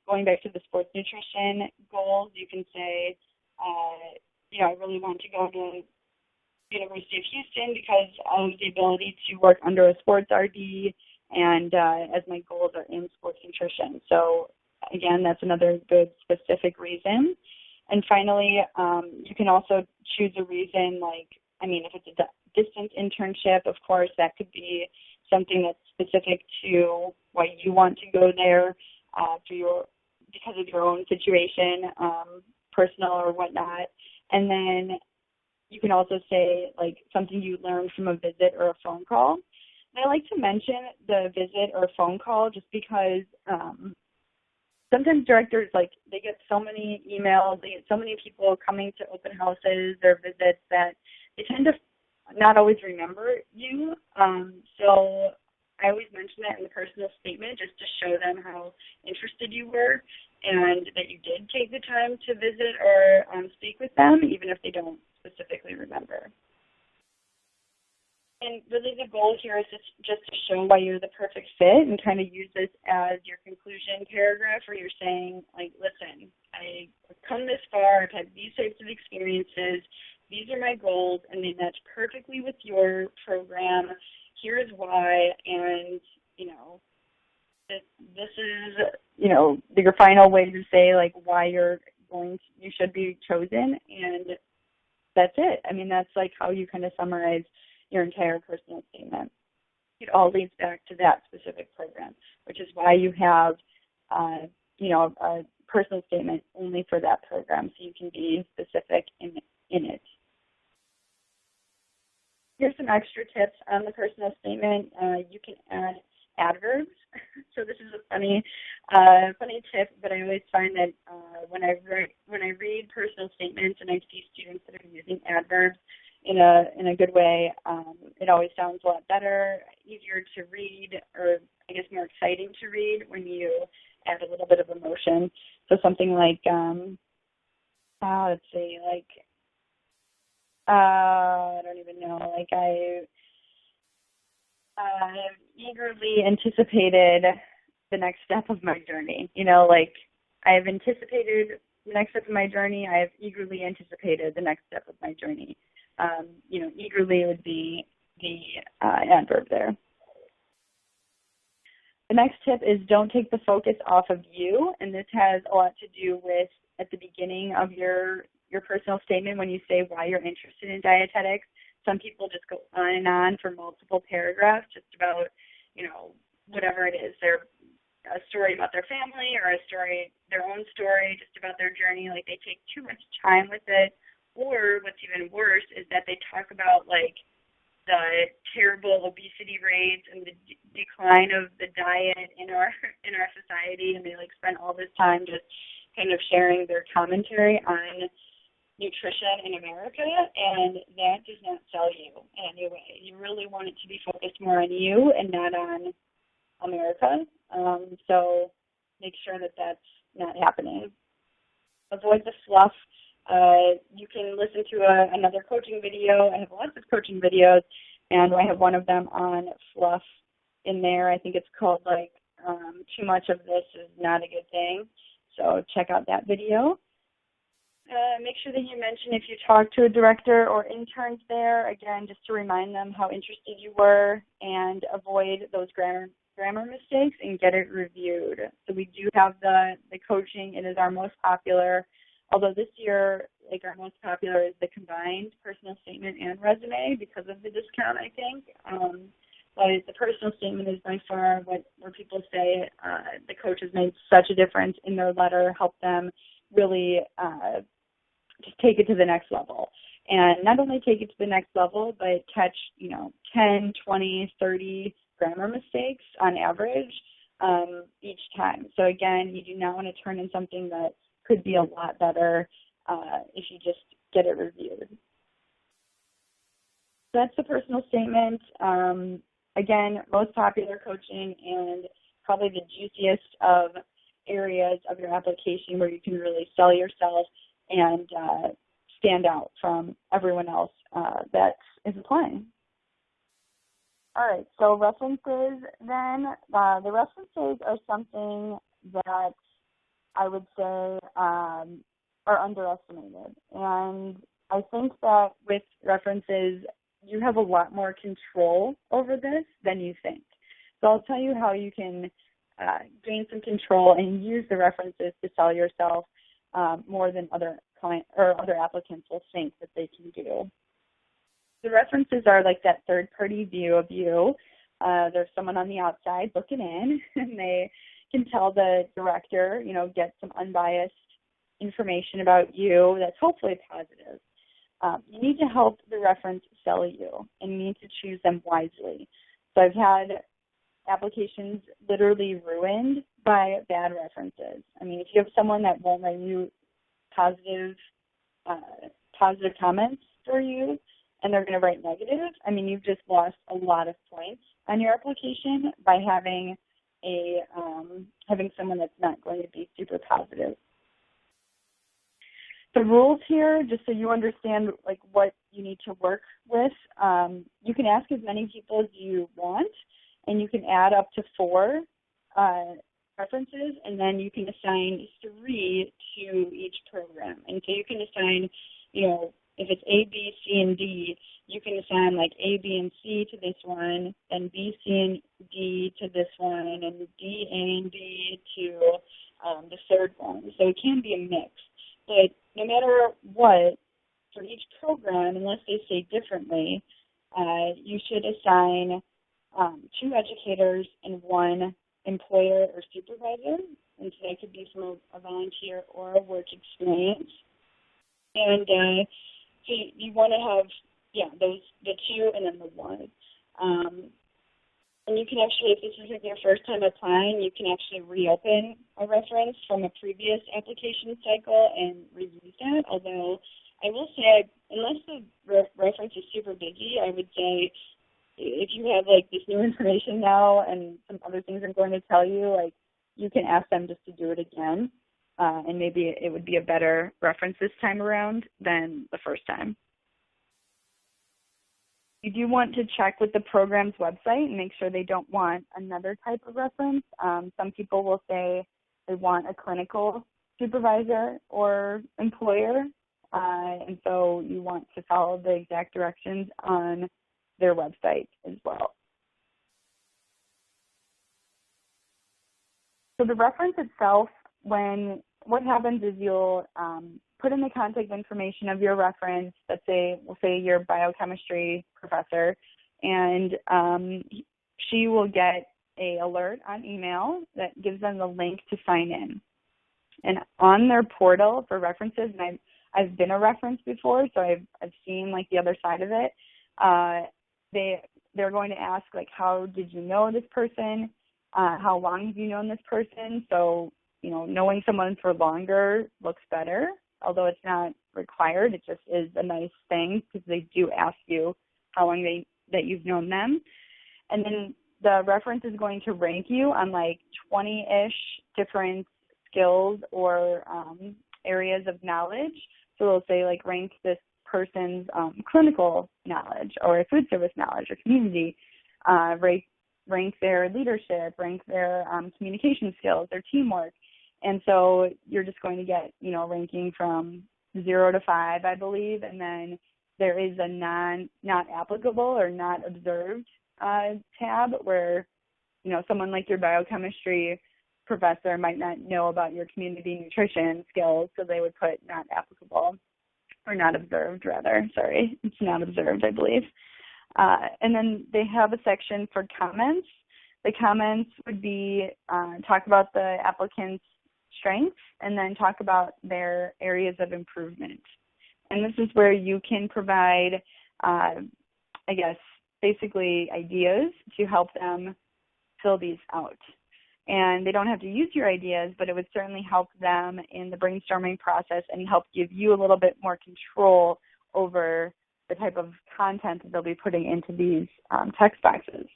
going back to the sports nutrition goals, you can say, I really want to go to University of Houston because of the ability to work under a sports RD and as my goals are in sports nutrition. So again, that's another good specific reason. And finally, you can also choose a reason, if it's a distance internship, of course, that could be something that's specific to why you want to go there because of your own situation, personal or whatnot. And then you can also say, something you learned from a visit or a phone call. And I like to mention the visit or phone call just because sometimes directors, they get so many emails, they get so many people coming to open houses or visits that they tend to not always remember you. So I always mention that in the personal statement just to show them how interested you were and that you did take the time to visit or speak with them, even if they don't specifically remember. And really the goal here is just to show why you're the perfect fit and kind of use this as your conclusion paragraph where you're saying, listen, I've come this far, I've had these types of experiences, these are my goals, and they match perfectly with your program. here's why, and, this is, your final way to say, like, why you should be chosen, and that's it. I mean, that's, like, how you kind of summarize your entire personal statement. It all leads back to that specific program, which is why you have, a personal statement only for that program, so you can be specific in it. Here's some extra tips on the personal statement. You can add adverbs. So this is a funny tip, but I always find that when I read personal statements and I see students that are using adverbs in a good way, it always sounds a lot better, easier to read, or I guess more exciting to read when you add a little bit of emotion. So something like, let's see, like, I don't even know, like I eagerly anticipated the next step of my journey. Like I've anticipated the next step of my journey. I have eagerly anticipated the next step of my journey. Eagerly would be the adverb there. The next tip is don't take the focus off of you, and this has a lot to do with at the beginning of your personal statement when you say why you're interested in dietetics. Some people just go on and on for multiple paragraphs just about, whatever it is, a story about their family or their own story, just about their journey. Like they take too much time with it. Or what's even worse is that they talk about like the terrible obesity rates and the decline of the diet in our society, and they like spend all this time just kind of sharing their commentary on nutrition in America, and that does not sell you in any way. You really want it to be focused more on you and not on America. So make sure that that's not happening. Avoid the fluff. You can listen to another coaching video. I have lots of coaching videos, and I have one of them on fluff in there. I think it's called like too much of this is not a good thing. So check out that video. Make sure that you mention if you talk to a director or interns there, again, just to remind them how interested you were, and avoid those grammar mistakes and get it reviewed. So we do have the coaching. It is our most popular, although this year, like our most popular is the combined personal statement and resume because of the discount, I think. But the personal statement is by far where people say the coach has made such a difference in their letter, help them really just take it to the next level. And not only take it to the next level, but catch, 10, 20, 30 grammar mistakes on average each time. So again, you do not want to turn in something that could be a lot better if you just get it reviewed. That's the personal statement. Again, most popular coaching and probably the juiciest of areas of your application where you can really sell yourself and stand out from everyone else that is applying. All right, so references then. The references are something that I would say are underestimated. And I think that with references, you have a lot more control over this than you think. So I'll tell you how you can gain some control and use the references to sell yourself more than other applicants will think that they can do. The references are like that third-party view of you. There's someone on the outside looking in, and they can tell the director, get some unbiased information about you that's hopefully positive. You need to help the reference sell you, and you need to choose them wisely. So I've had applications literally ruined by bad references. I mean, if you have someone that won't write you positive comments for you, and they're going to write negative, I mean, you've just lost a lot of points on your application by having someone that's not going to be super positive. The rules here, just so you understand like what you need to work with, you can ask as many people as you want, and you can add up to 4 references, and then you can assign 3 to each program. And so you can assign, if it's A, B, C, and D, you can assign like A, B, and C to this one, then B, C, and D to this one, and D, A, and B to the third one. So it can be a mix. But no matter what, for each program, unless they say differently, you should assign 2 educators and 1 employer or supervisor. And so that could be from a volunteer or a work experience. And so you want to have, the 2 and then the 1. And you can actually, if this is like your first time applying, you can actually reopen a reference from a previous application cycle and reuse that. Although I will say, unless the reference is super busy, I would say if you have like this new information now and some other things I'm going to tell you, like you can ask them just to do it again. And maybe it would be a better reference this time around than the first time. You do want to check with the program's website and make sure they don't want another type of reference. Some people will say they want a clinical supervisor or employer, and so you want to follow the exact directions on their website as well. So the reference itself, what happens is you'll put in the contact information of your reference. We'll say your biochemistry professor, and she will get an alert on email that gives them the link to sign in. And on their portal for references, and I've been a reference before, so I've seen like the other side of it. They're going to ask like, how did you know this person? How long have you known this person? So knowing someone for longer looks better, although it's not required. It just is a nice thing because they do ask you how long that you've known them. And then the reference is going to rank you on like 20-ish different skills or areas of knowledge. So they'll say like rank this person's clinical knowledge or food service knowledge or community, rank their leadership, rank their communication skills, their teamwork. And so you're just going to get, ranking from 0 to 5, I believe. And then there is a not applicable or not observed tab where, someone like your biochemistry professor might not know about your community nutrition skills, so they would put not applicable or not observed, rather. Sorry, it's not observed, I believe. And then they have a section for comments. The comments would be talk about the applicant's strengths and then talk about their areas of improvement. And this is where you can provide, basically ideas to help them fill these out. And they don't have to use your ideas, but it would certainly help them in the brainstorming process and help give you a little bit more control over the type of content that they'll be putting into these text boxes.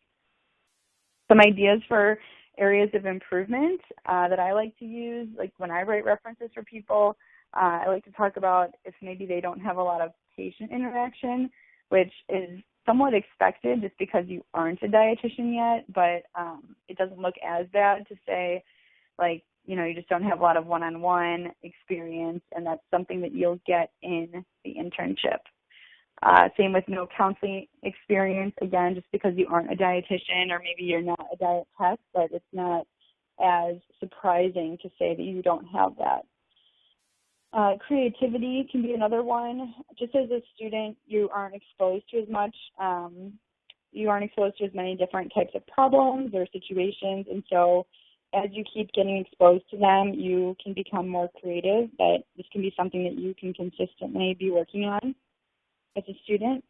Some ideas for areas of improvement that I like to use, like when I write references for people, I like to talk about if maybe they don't have a lot of patient interaction, which is somewhat expected just because you aren't a dietitian yet, but it doesn't look as bad to say, like, you just don't have a lot of one-on-one experience, and that's something that you'll get in the internship. Same with no counseling experience, again, just because you aren't a dietitian or maybe you're not a diet tech, but it's not as surprising to say that you don't have that. Creativity can be another one. Just as a student, you aren't exposed to as much. You aren't exposed to as many different types of problems or situations, and so as you keep getting exposed to them, you can become more creative, but this can be something that you can consistently be working on as a student.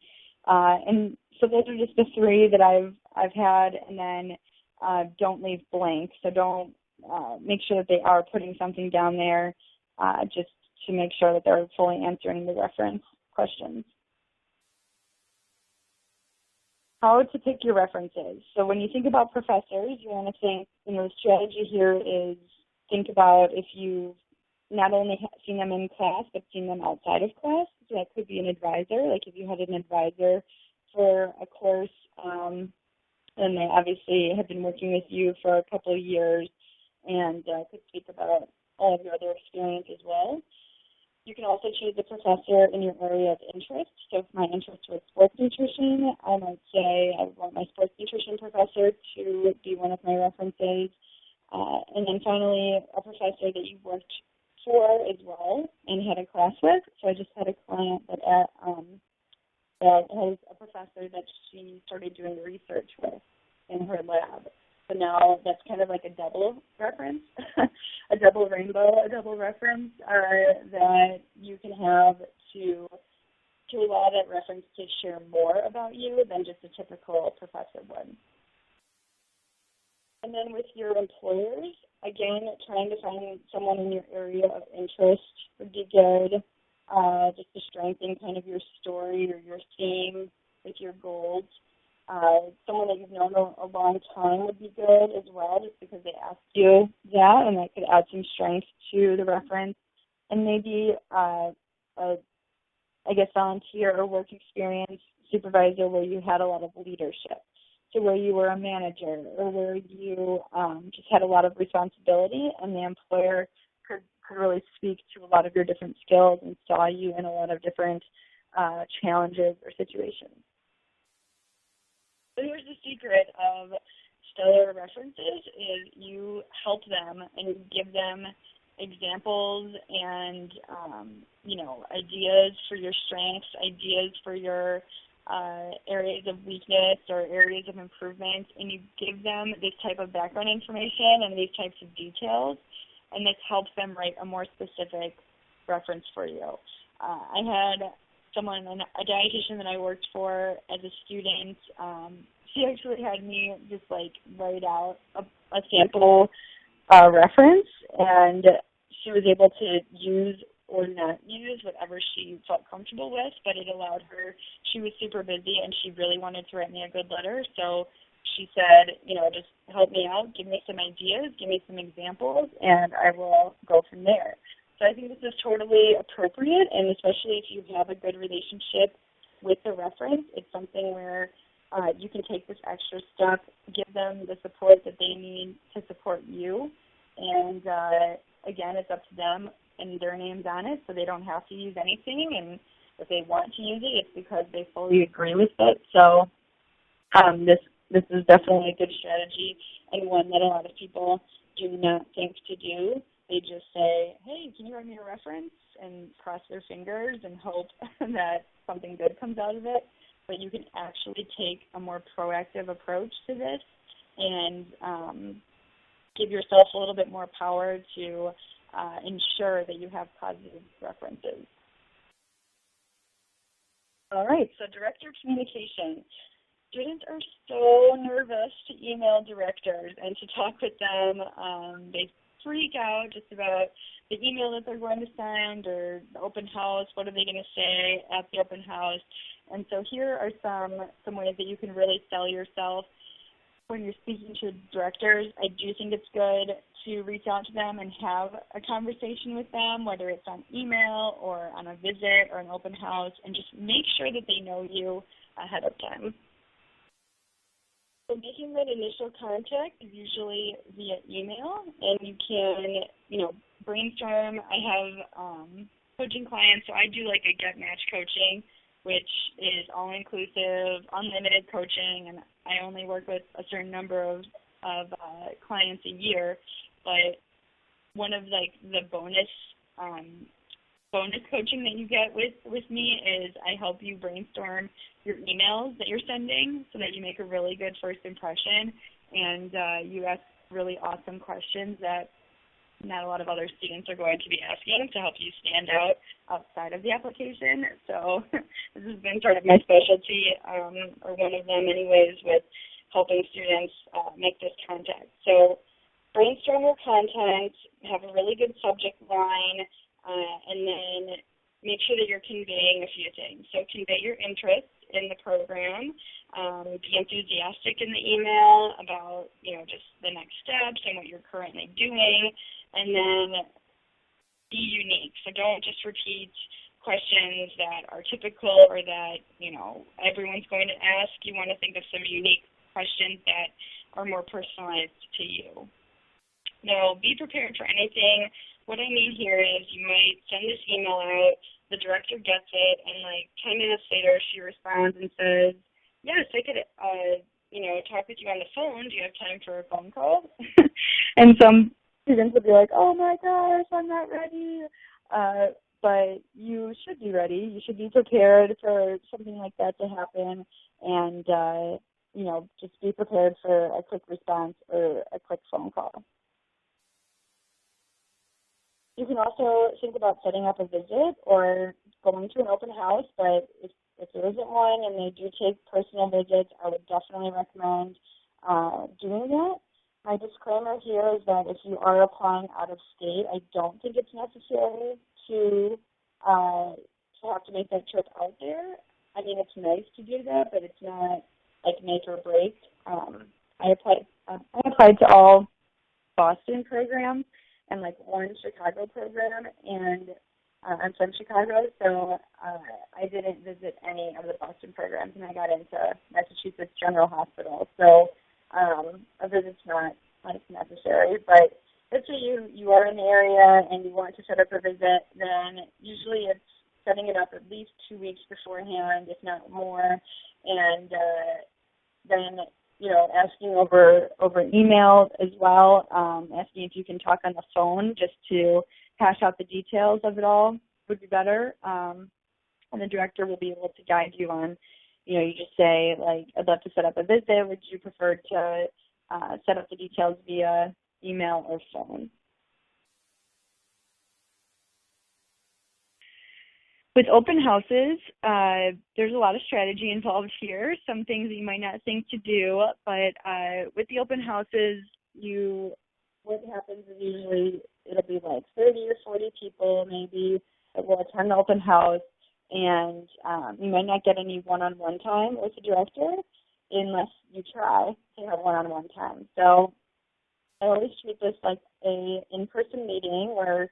And so those are just the 3 that I've had, and then don't leave blank. So don't make sure that they are putting something down there just to make sure that they're fully answering the reference questions. How to pick your references. So when you think about professors, you want to think, the strategy here is think about if you've not only seen them in class, but seen them outside of class. So that could be an advisor, like if you had an advisor for a course, and they obviously have been working with you for a couple of years and could speak about all of your other experience as well. You can also choose a professor in your area of interest. So if my interest was sports nutrition, I might say I want my sports nutrition professor to be one of my references. And then finally, a professor that you've worked for as well and had a class with. So I just had a client that has a professor that she started doing research with in her lab. So now that's kind of like a double reference, a double rainbow, a double reference that you can have to allow that reference to share more about you than just a typical professor would. And then with your employers, again, trying to find someone in your area of interest would be good, just to strengthen kind of your story or your theme with your goals. Someone that you've known a long time would be good as well, just because they asked you that, and that could add some strength to the reference. And maybe volunteer or work experience supervisor where you had a lot of leadership. So where you were a manager or where you just had a lot of responsibility, and the employer could really speak to a lot of your different skills and saw you in a lot of different challenges or situations. So here's the secret of stellar references is you help them and you give them examples and, ideas for your strengths, ideas for your areas of weakness or areas of improvement, and you give them this type of background information and these types of details, and this helps them write a more specific reference for you. I had someone, a dietitian that I worked for as a student, she actually had me just write out a sample reference, and she was able to use or not use whatever she felt comfortable with, but it allowed her, she was super busy and she really wanted to write me a good letter, so she said, just help me out, give me some ideas, give me some examples, and I will go from there. So I think this is totally appropriate, and especially if you have a good relationship with the reference, it's something where you can take this extra step, give them the support that they need to support you, and again, it's up to them and their name's on it, so they don't have to use anything, and if they want to use it, it's because they fully agree with it. So this is definitely a good strategy, and one that a lot of people do not think to do. They just say, hey, can you write me a reference, and cross their fingers and hope that something good comes out of it. But you can actually take a more proactive approach to this and give yourself a little bit more power to ensure that you have positive references. All right, so director communication. Students are so nervous to email directors and to talk with them. They freak out just about the email that they're going to send or the open house. What are they going to say at the open house? And so here are some ways that you can really sell yourself when you're speaking to directors. I do think it's good to reach out to them and have a conversation with them, whether it's on email or on a visit or an open house, and just make sure that they know you ahead of time. So making that initial contact is usually via email, and you can, brainstorm. I have coaching clients, so I do a get match coaching, which is all-inclusive, unlimited coaching, and I only work with a certain number of clients a year. But one of the bonus coaching that you get with me is I help you brainstorm your emails that you're sending so that you make a really good first impression, and you ask really awesome questions that not a lot of other students are going to be asking to help you stand out outside of the application. So this has been sort of my specialty, or one of them anyways, with helping students make this contact. So brainstorm your content, have a really good subject line, and then make sure that you're conveying a few things. So convey your interest in the program, be enthusiastic in the email about, just the next steps and what you're currently doing, and then be unique. So don't just repeat questions that are typical or that, everyone's going to ask. You want to think of some unique questions that are more personalized to you. Now, be prepared for anything what I mean here is you might send this email out, the director gets it, and like 10 minutes later she responds and says, yes, I could, talk with you on the phone. Do you have time for a phone call? And some students will be like, oh my gosh, I'm not ready. But you should be ready. You should be prepared for something like that to happen, and just be prepared for a quick response or a quick phone call. You can also think about setting up a visit or going to an open house, but if there isn't one and they do take personal visits, I would definitely recommend doing that. My disclaimer here is that if you are applying out of state, I don't think it's necessary to have to make that trip out there. I mean, it's nice to do that, but it's not like make or break. I applied to all Boston programs and like one Chicago program, and I'm from Chicago, so I didn't visit any of the Boston programs, and I got into Massachusetts General Hospital. So a visit's not necessary, but let's say you are in the area and you want to set up a visit, then usually it's setting it up at least 2 weeks beforehand, if not more, and then asking over email as well, asking if you can talk on the phone just to hash out the details of it all would be better. And the director will be able to guide you on, you just say, like, I'd love to set up a visit. Would you prefer to set up the details via email or phone? With open houses, there's a lot of strategy involved here, some things that you might not think to do, but with the open houses, what happens is usually it'll be like 30 or 40 people maybe that will attend the open house, and you might not get any one-on-one time with the director unless you try to have one-on-one time. So I always treat this like a in-person meeting where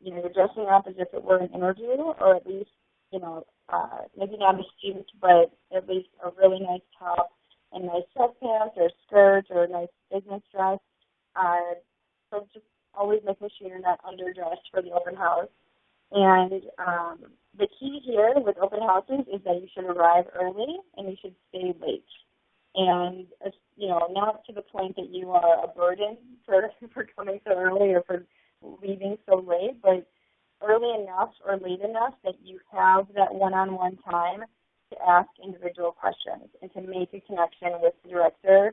you're dressing up as if it were an interview, or at least, maybe not a student, but at least a really nice top and nice sweatpants or skirts or a nice business dress. So just always making sure you're not underdressed for the open house. And the key here with open houses is that you should arrive early and you should stay late. And, not to the point that you are a burden for coming so early or for leaving so late, but early enough or late enough that you have that one-on-one time to ask individual questions and to make a connection with the director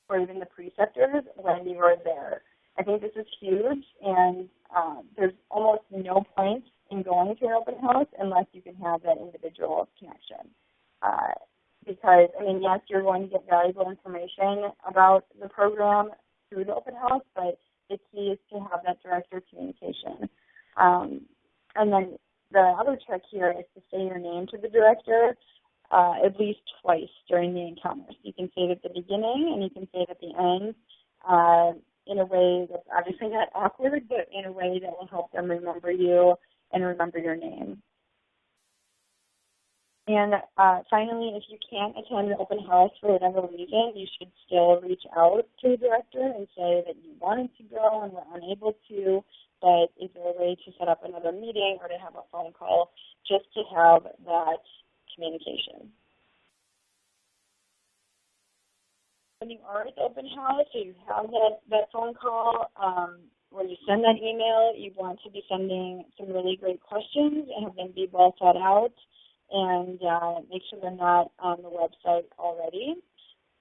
or even the preceptors when you are there. I think this is huge, and there's almost no point in going to an open house unless you can have that individual connection. Because, yes, you're going to get valuable information about the program through the open house, but the key is to have that director communication. And then the other trick here is to say your name to the director at least twice during the encounter. So you can say it at the beginning and you can say it at the end in a way that's obviously not awkward, but in a way that will help them remember you and remember your name. And finally, if you can't attend an open house for whatever reason, you should still reach out to the director and say that you wanted to go and were unable to, but is there a way to set up another meeting or to have a phone call just to have that communication? When you are at the open house or you have that phone call or you send that email, you want to be sending some really great questions and have them be well thought out, and make sure they're not on the website already.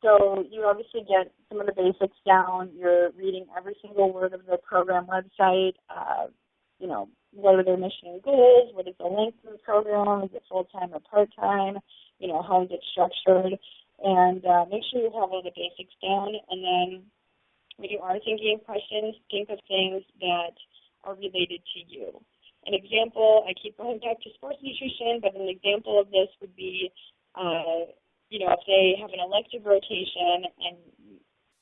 So you obviously get some of the basics down. You're reading every single word of the program website. What are their mission and goals? What is the length of the program? Is it full-time or part-time? How is it structured? And make sure you have all the basics down. And then when you are thinking of questions, think of things that are related to you. An example, I keep going back to sports nutrition, but an example of this would be, if they have an elective rotation and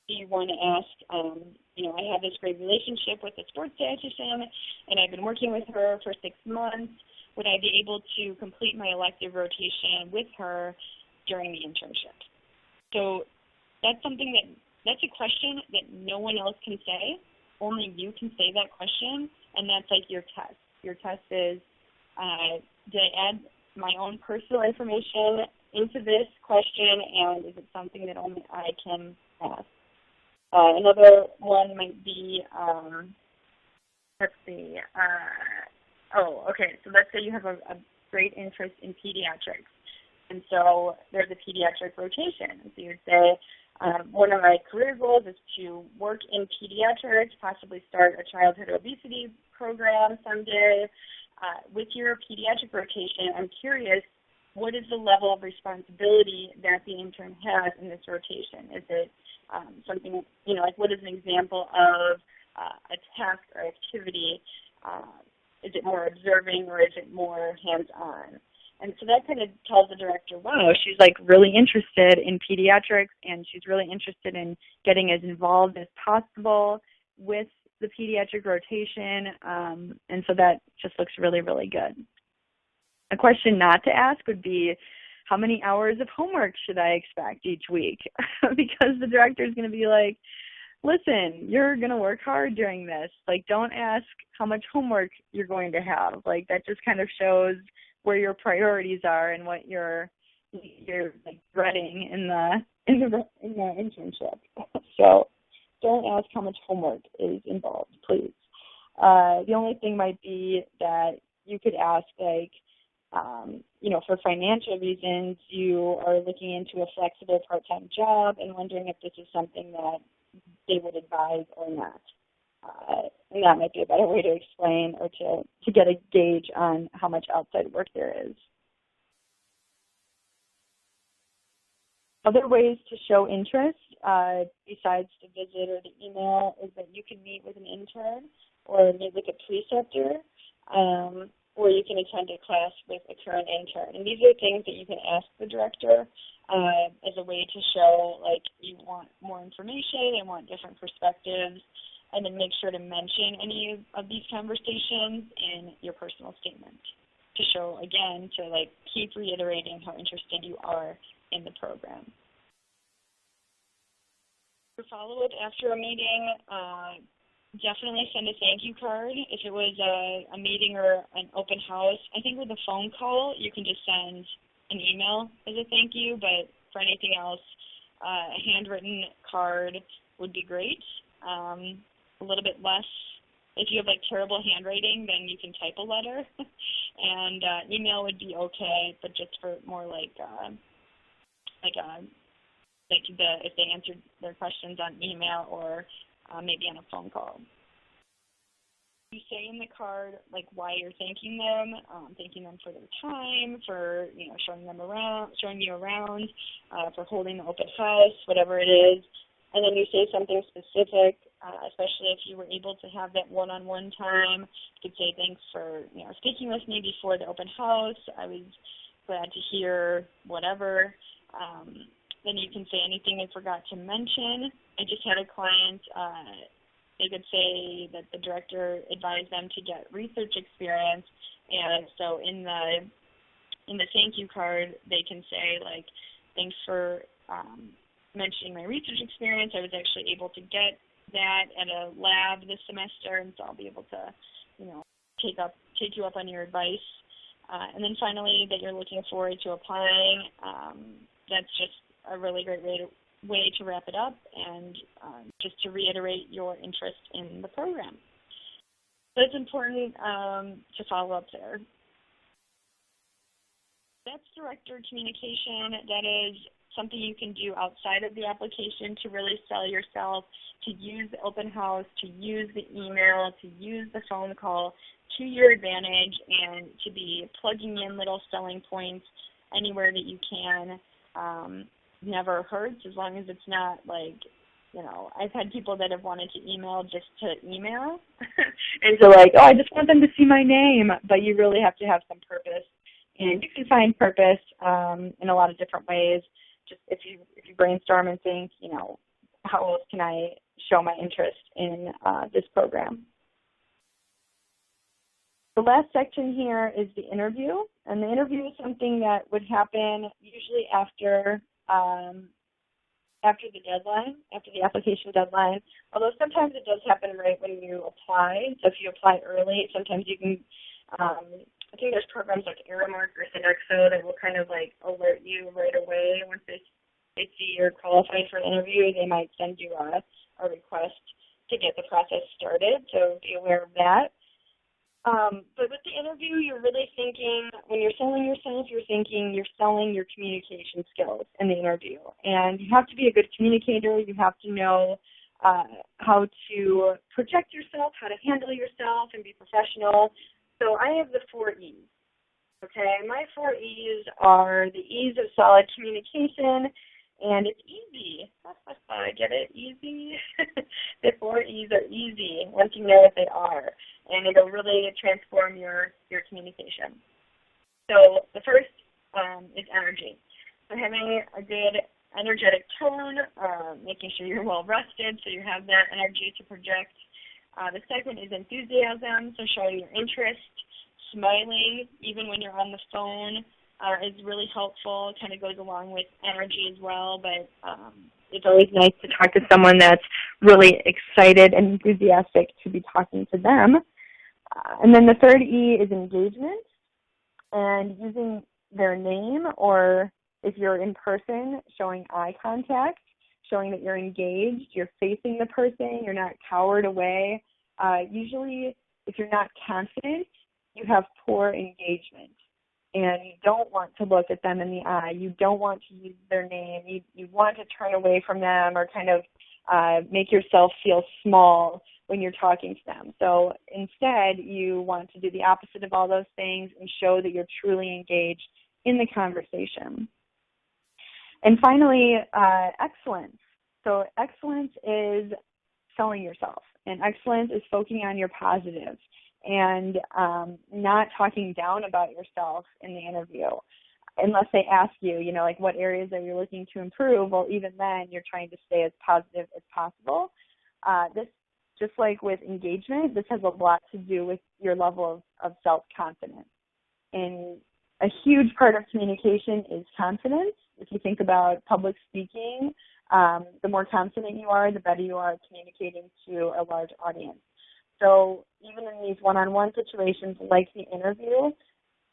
you want to ask, I have this great relationship with the sports dietitian and I've been working with her for 6 months. Would I be able to complete my elective rotation with her during the internship? So that's a question that no one else can say. only you can say that question, and that's like your test. Your test is, did I add my own personal information into this question, and is it something that only I can ask? Another one might be, let's see, so let's say you have a great interest in pediatrics, and so there's a pediatric rotation. So you'd say, one of my career goals is to work in pediatrics, possibly start a childhood obesity program someday. With your pediatric rotation, I'm curious, what is the level of responsibility that the intern has in this rotation? Is it something, like what is an example of a task or activity? Is it more observing or is it more hands-on? And so that kind of tells the director, wow, she's like really interested in pediatrics and she's really interested in getting as involved as possible with the pediatric rotation. And so that just looks really, really good. A question not to ask would be, how many hours of homework should I expect each week? Because the director is going to be like, listen, you're going to work hard during this. Like, don't ask how much homework you're going to have. Like, that just kind of shows where your priorities are and what you're like dreading in the internship. So don't ask how much homework is involved, please. The only thing might be that you could ask, like, for financial reasons, you are looking into a flexible part-time job and wondering if this is something that they would advise or not. And that might be a better way to explain or to get a gauge on how much outside work there is. Other ways to show interest, besides the visit or the email, is that you can meet with an intern or meet with a preceptor, or you can attend a class with a current intern. And these are things that you can ask the director as a way to show, like, you want more information and want different perspectives, and then make sure to mention any of these conversations in your personal statement to show, again, to, like, keep reiterating how interested you are in the program. For follow-up after a meeting, definitely send a thank you card. If it was a meeting or an open house, I think with a phone call, you can just send an email as a thank you, but for anything else, a handwritten card would be great. A little bit less. If you have, like, terrible handwriting, then you can type a letter. And email would be okay, but just for more if they answered their questions on email or maybe on a phone call. You say in the card, like, why you're thanking them for their time, for, showing you around, for holding the open house, whatever it is. And then you say something specific, especially if you were able to have that one-on-one time. You could say, thanks for, speaking with me before the open house. I was glad to hear whatever. Then you can say anything I forgot to mention. I just had a client, they could say that the director advised them to get research experience, and so in the thank you card, they can say, like, thanks for mentioning my research experience. I was actually able to get that at a lab this semester, and so I'll be able to, take you up on your advice. And then finally, that you're looking forward to applying. That's just a really great way to wrap it up and just to reiterate your interest in the program. So it's important to follow up there. That's director communication. That is something you can do outside of the application to really sell yourself, to use the open house, to use the email, to use the phone call to your advantage, and to be plugging in little selling points anywhere that you can. Never hurts, as long as it's not like, I've had people that have wanted to email just to email. And so, like, I just want them to see my name, but you really have to have some purpose. And you can find purpose in a lot of different ways. Just if you brainstorm and think, how else can I show my interest in this program? The last section here is the interview, and the interview is something that would happen usually after after the deadline, after the application deadline, although sometimes it does happen right when you apply. So if you apply early, sometimes you can, I think there's programs like Aramark or Sodexo that will kind of like alert you right away. Once they see you're qualified for an interview, they might send you a request to get the process started, so be aware of that. But with the interview, you're really thinking, when you're selling yourself, you're thinking you're selling your communication skills in the interview. And you have to be a good communicator. You have to know how to project yourself, how to handle yourself, and be professional. So I have the 4 E's. Okay, my 4 E's are the E's of solid communication, and it's easy. Get it? Easy? The 4 E's are easy once you know what they are, and it'll really transform your communication. So the first is energy. So having a good energetic tone, making sure you're well rested so you have that energy to project. The second is enthusiasm, so showing your interest. Smiling, even when you're on the phone, is really helpful. Kind of goes along with energy as well, but it's always nice to talk to someone that's really excited and enthusiastic to be talking to them. And then the third E is engagement, and using their name, or if you're in person, showing eye contact, showing that you're engaged, you're facing the person, you're not cowered away. Usually, if you're not confident, you have poor engagement, and you don't want to look at them in the eye. You don't want to use their name. You want to turn away from them or kind of make yourself feel small when you're talking to them. So instead, you want to do the opposite of all those things and show that you're truly engaged in the conversation. And finally, excellence. So excellence is selling yourself, and excellence is focusing on your positives and not talking down about yourself in the interview. Unless they ask you, like what areas are you looking to improve, well, even then you're trying to stay as positive as possible. This, just like with engagement, this has a lot to do with your level of self-confidence. And a huge part of communication is confidence. If you think about public speaking, the more confident you are, the better you are at communicating to a large audience. So even in these one-on-one situations like the interview,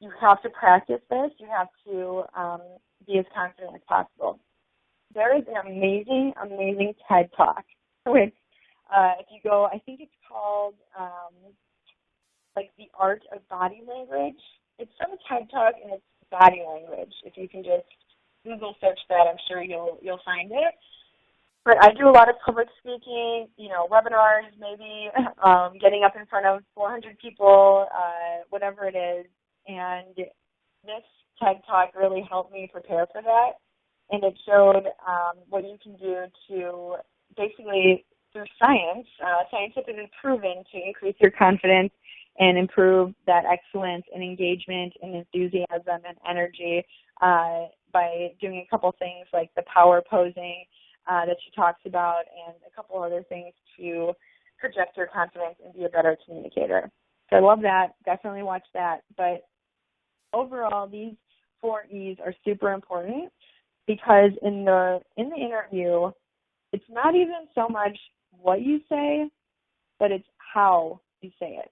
you have to practice this. You have to be as confident as possible. There is an amazing, amazing TED Talk, which if you go, I think it's called like The Art of Body Language. It's from a TED Talk, and it's body language. If you can just Google search that, I'm sure you'll find it. But I do a lot of public speaking, webinars, maybe getting up in front of 400 people, whatever it is. And this TED Talk really helped me prepare for that. And it showed what you can do to basically, through science, scientifically proven to increase your confidence and improve that excellence and engagement and enthusiasm and energy by doing a couple things like the power posing that she talks about, and a couple other things to project your confidence and be a better communicator. So I love that. Definitely watch that. But overall, these 4 E's are super important because in the interview, it's not even so much what you say, but it's how you say it.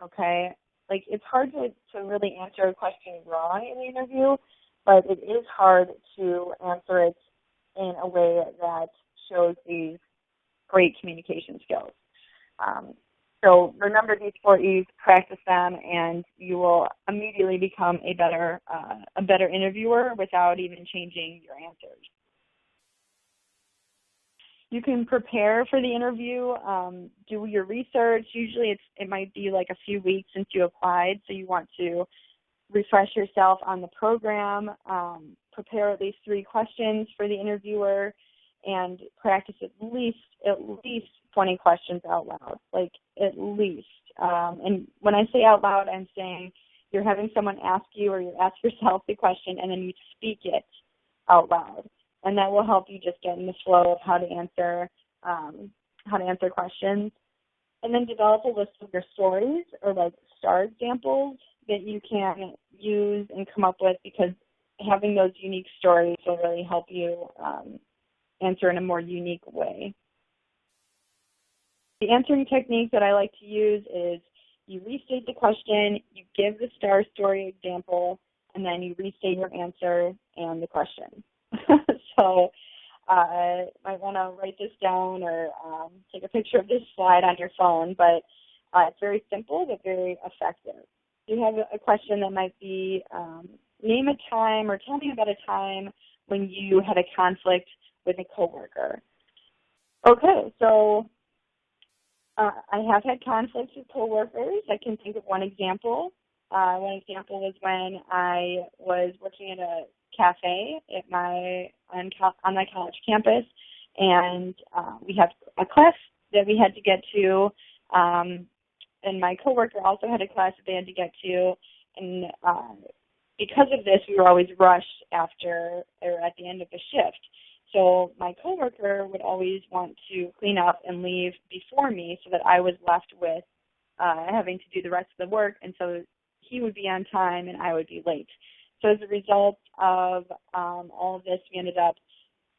Okay? Like, it's hard to really answer a question wrong in the interview, but it is hard to answer it in a way that shows these great communication skills. So remember these 4 E's, practice them, and you will immediately become a better interviewer without even changing your answers. You can prepare for the interview, do your research. Usually it might be like a few weeks since you applied, so you want to refresh yourself on the program, prepare at least 3 questions for the interviewer, and practice at least 20 questions out loud, like at least. And when I say out loud, I'm saying you're having someone ask you or you ask yourself the question and then you speak it out loud. And that will help you just get in the flow of how to answer questions. And then develop a list of your stories or like star examples that you can use and come up with, because having those unique stories will really help you answer in a more unique way. The answering technique that I like to use is you restate the question, you give the star story example, and then you restate your answer and the question. So might want to write this down or take a picture of this slide on your phone, but it's very simple but very effective. You have a question that might be, name a time or tell me about a time when you had a conflict with a coworker. Okay, so I have had conflicts with coworkers. I can think of one example. One example was when I was working at a cafe at on my college campus, and we had a class that we had to get to, and my coworker also had a class that they had to get to, and because of this, we were always rushed after or at the end of the shift. So my coworker would always want to clean up and leave before me so that I was left with having to do the rest of the work, and so he would be on time and I would be late. So as a result of all of this, we ended up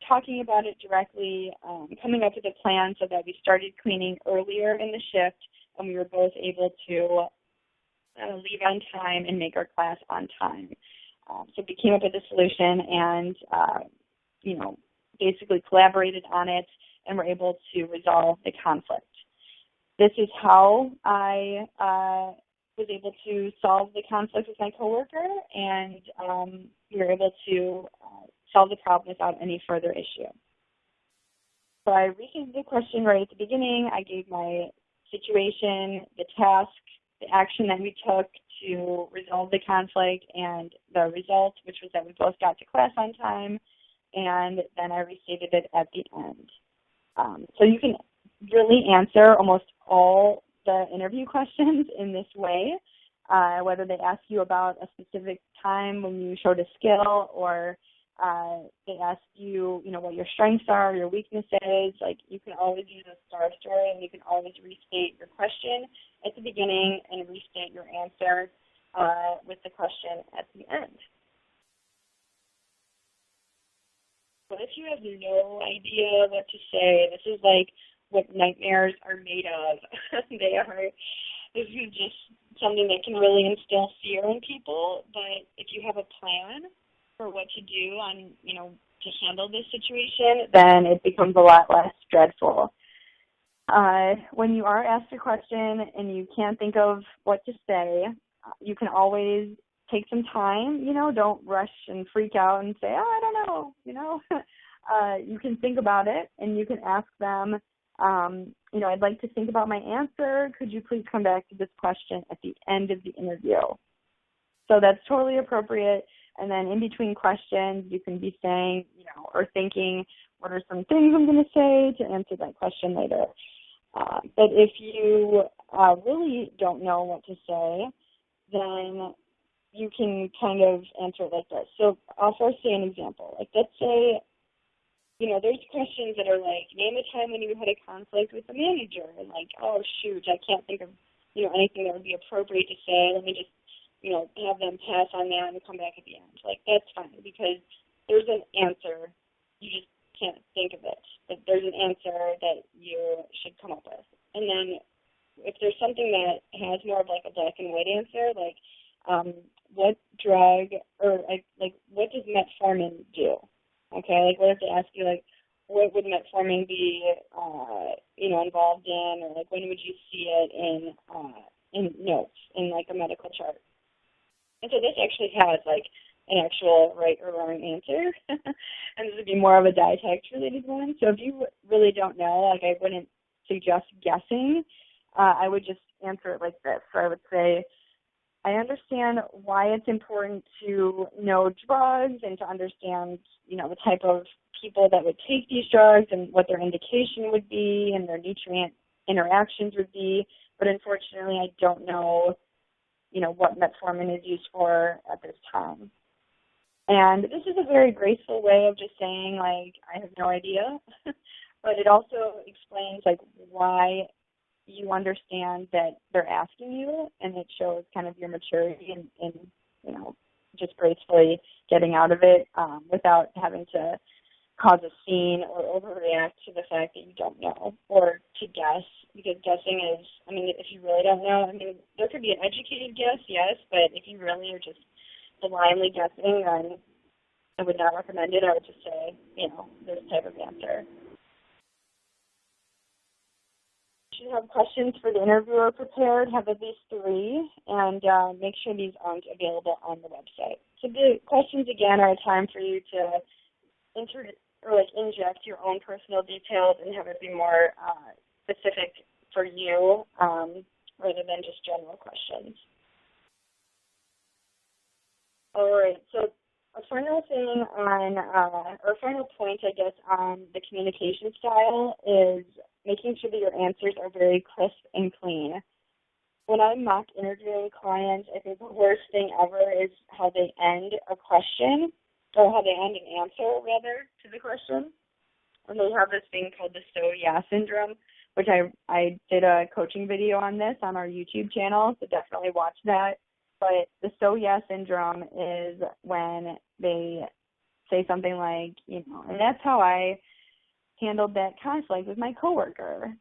talking about it directly, coming up with a plan so that we started cleaning earlier in the shift, and we were both able to leave on time and make our class on time. So we came up with a solution and, basically collaborated on it and were able to resolve the conflict. This is how I was able to solve the conflict with my coworker, and we were able to solve the problem without any further issue. So I received the question right at the beginning. I gave my situation, the task, the action that we took to resolve the conflict, and the result, which was that we both got to class on time, and then I restated it at the end. So you can really answer almost all the interview questions in this way, whether they ask you about a specific time when you showed a skill, or they ask you, what your strengths are, your weaknesses. Like, you can always use a star story, and you can always restate your question at the beginning and restate your answer with the question at the end. But if you have no idea what to say, this is like what nightmares are made of. This is just something that can really instill fear in people. But if you have a plan for what to do to handle this situation, then it becomes a lot less dreadful. When you are asked a question and you can't think of what to say, you can always take some time, don't rush and freak out and say, I don't know, you can think about it, and you can ask them, I'd like to think about my answer. Could you please come back to this question at the end of the interview? So that's totally appropriate. And then in between questions, you can be saying, or thinking, what are some things I'm going to say to answer that question later? But if you really don't know what to say, then you can kind of answer it like this. So I'll first say an example. Like, let's say, there's questions that are like, name a time when you had a conflict with the manager. And like, oh, shoot, I can't think of, anything that would be appropriate to say. Let me just, have them pass on that and come back at the end. Like, that's fine, because there's an answer. You just can't think of it. But there's an answer that you should come up with. And then if there's something that has more of like a black and white answer, like, what drug, or like what does metformin do? Okay, like what if they ask you, like, what would metformin be, involved in, or like when would you see it in notes, in like a medical chart? And so this actually has like an actual right or wrong answer, and this would be more of a Dietetic related one. So if you really don't know, like, I wouldn't suggest guessing. I would just answer it like this. So I would say, I understand why it's important to know drugs and to understand, the type of people that would take these drugs and what their indication would be and their nutrient interactions would be. But unfortunately, I don't know, what metformin is used for at this time. And this is a very graceful way of just saying, like, I have no idea. But it also explains, like, why you understand that they're asking you, and it shows kind of your maturity in just gracefully getting out of it without having to cause a scene or overreact to the fact that you don't know, or to guess, because guessing is, I mean, if you really don't know, I mean, there could be an educated guess, yes, but if you really are just blindly guessing, then I would not recommend it. I would just say, this type of answer. You should have questions for the interviewer prepared, have at least 3, and make sure these aren't available on the website. So the questions, again, are a time for you to inject your own personal details and have it be more specific for you rather than just general questions. All right, so a final thing or final point, I guess, on the communication style is making sure that your answers are very crisp and clean. When I'm mock interviewing clients, I think the worst thing ever is how they end a question, or how they end an answer, rather, to the question. And they have this thing called the so yeah syndrome, which I did a coaching video on this on our YouTube channel, so definitely watch that. But the so yeah syndrome is when they say something like, and that's how I handled that conflict with my coworker.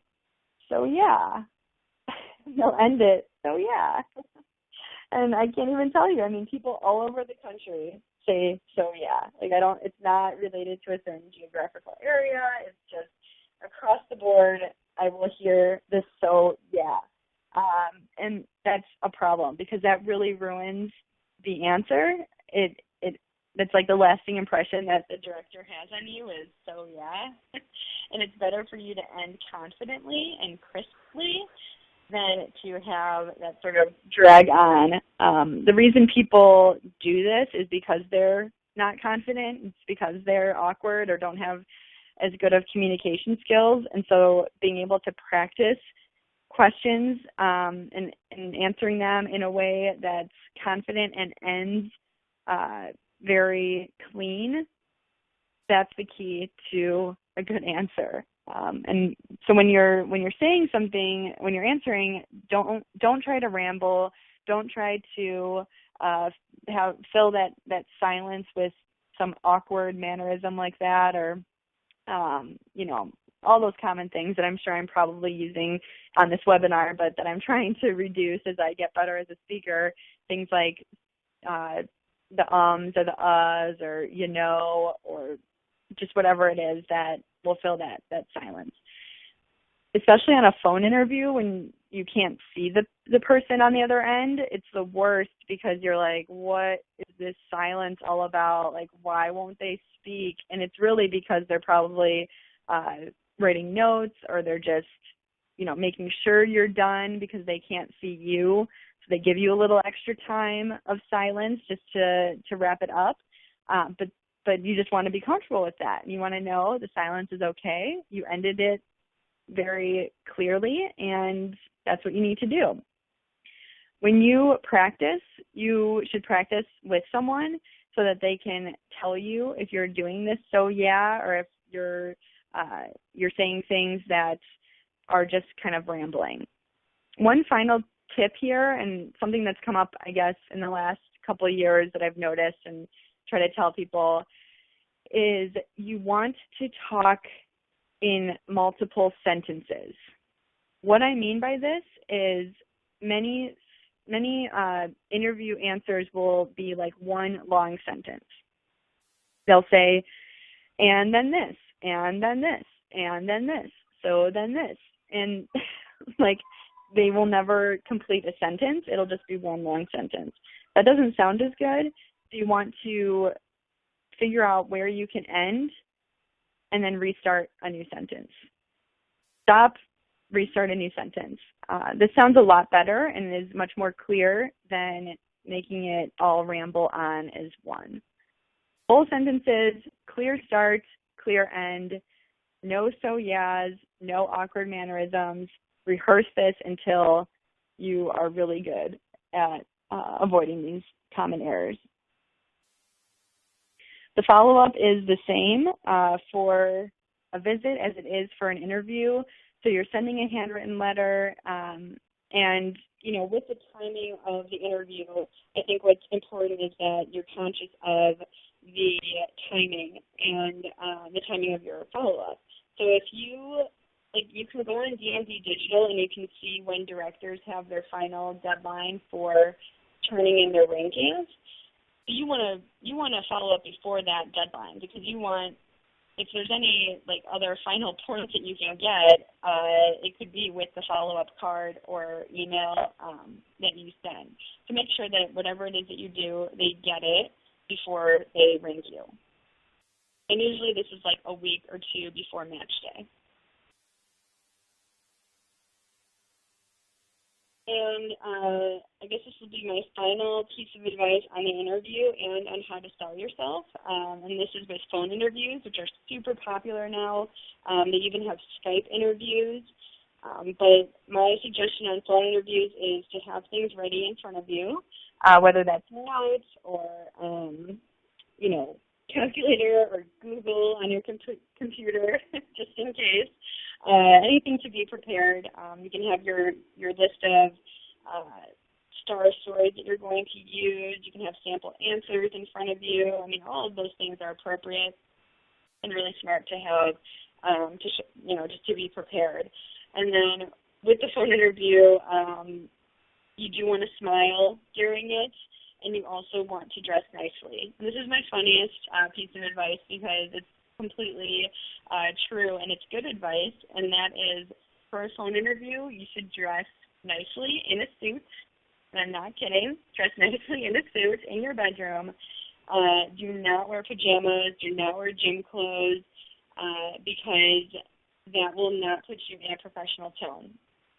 So yeah. They'll end it. So yeah. And I can't even tell you. I mean, people all over the country say so yeah. It's not related to a certain geographical area. It's just across the board, I will hear this so yeah. And that's a problem because that really ruins the answer. That's like the lasting impression that the director has on you is so yeah. And it's better for you to end confidently and crisply than to have that sort of drag on. The reason people do this is because they're not confident. It's because they're awkward or don't have as good of communication skills. And so being able to practice questions and answering them in a way that's confident and ends very clean, that's the key to a good answer. And so when you're saying something, when you're answering, don't try to ramble. Don't try to fill that silence with some awkward mannerism like that, or all those common things that I'm sure I'm probably using on this webinar, but that I'm trying to reduce as I get better as a speaker. Things like the ums or the uhs or or just whatever it is that will fill that silence. Especially on a phone interview when you can't see the person on the other end, it's the worst because you're like, what is this silence all about? Like, why won't they speak? And it's really because they're probably writing notes, or they're just, making sure you're done because they can't see you. So they give you a little extra time of silence just to wrap it up. But you just want to be comfortable with that. You want to know the silence is okay. You ended it very clearly, and that's what you need to do. When you practice, you should practice with someone so that they can tell you if you're doing this so yeah, or if you're saying things that are just kind of rambling. One final tip here, and something that's come up, I guess, in the last couple of years that I've noticed and try to tell people, is you want to talk in multiple sentences. What I mean by this is many interview answers will be like one long sentence. They'll say, and then this, and then this, and then this, so then this. And like they will never complete a sentence. It'll just be one long sentence. That doesn't sound as good. So you want to figure out where you can end and then restart a new sentence. Stop, restart a new sentence. This sounds a lot better and is much more clear than making it all ramble on as one. Full sentences, clear start, clear end, no so yeahs, no awkward mannerisms. Rehearse this until you are really good at avoiding these common errors. The follow-up is the same for a visit as it is for an interview. So you're sending a handwritten letter, and, with the timing of the interview, I think what's important is that you're conscious of the timing and the timing of your follow-up. So if you you can go on D&D Digital and you can see when directors have their final deadline for turning in their rankings. You want to follow up before that deadline because you want, if there's any other final points that you can get, it could be with the follow-up card or email that you send. To make sure that whatever it is that you do, they get it before they rank you. And usually this is a week or two before match day. And I guess this will be my final piece of advice on the interview and on how to sell yourself. And this is with phone interviews, which are super popular now. They even have Skype interviews. But my suggestion on phone interviews is to have things ready in front of you, whether that's notes or, calculator or Google on your computer, just in case. Anything to be prepared. You can have your list of star stories that you're going to use. You can have sample answers in front of you. I mean, all of those things are appropriate and really smart to have, just to be prepared. And then with the phone interview, you do want to smile during it. And you also want to dress nicely. And this is my funniest piece of advice because it's completely true and it's good advice, and that is for a phone interview, you should dress nicely in a suit. And I'm not kidding. Dress nicely in a suit in your bedroom. Do not wear pajamas. Do not wear gym clothes because that will not put you in a professional tone.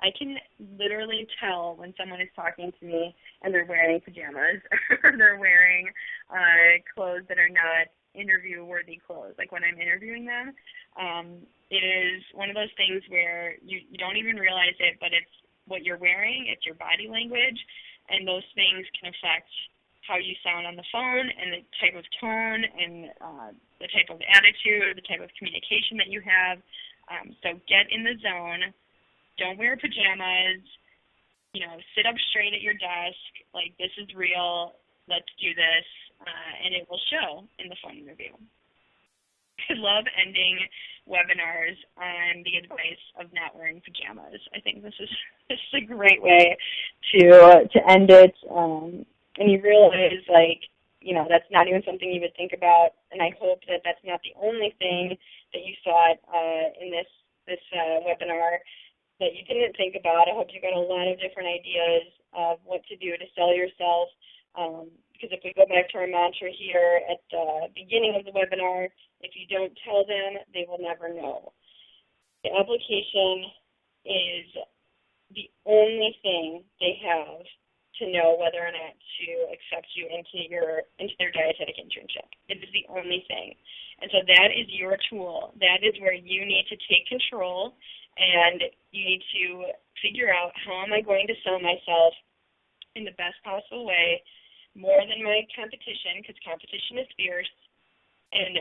I can literally tell when someone is talking to me and they're wearing pajamas or they're wearing clothes that are not interview-worthy clothes. Like when I'm interviewing them, it is one of those things where you don't even realize it, but it's what you're wearing, it's your body language, and those things can affect how you sound on the phone and the type of tone and the type of attitude or the type of communication that you have. So get in the zone. Don't wear pajamas, sit up straight at your desk, this is real, let's do this, and it will show in the phone interview. I love ending webinars on the advice of not wearing pajamas. I think this is a great way to end it, and you realize, that's not even something you would think about, and I hope that that's not the only thing that you thought in this webinar that you didn't think about. I hope you got a lot of different ideas of what to do to sell yourself. Because if we go back to our mantra here at the beginning of the webinar, if you don't tell them, they will never know. The application is the only thing they have to know whether or not to accept you into their dietetic internship. It is the only thing. And so that is your tool. That is where you need to take control, and you need to figure out how am I going to sell myself in the best possible way, more than my competition, because competition is fierce, and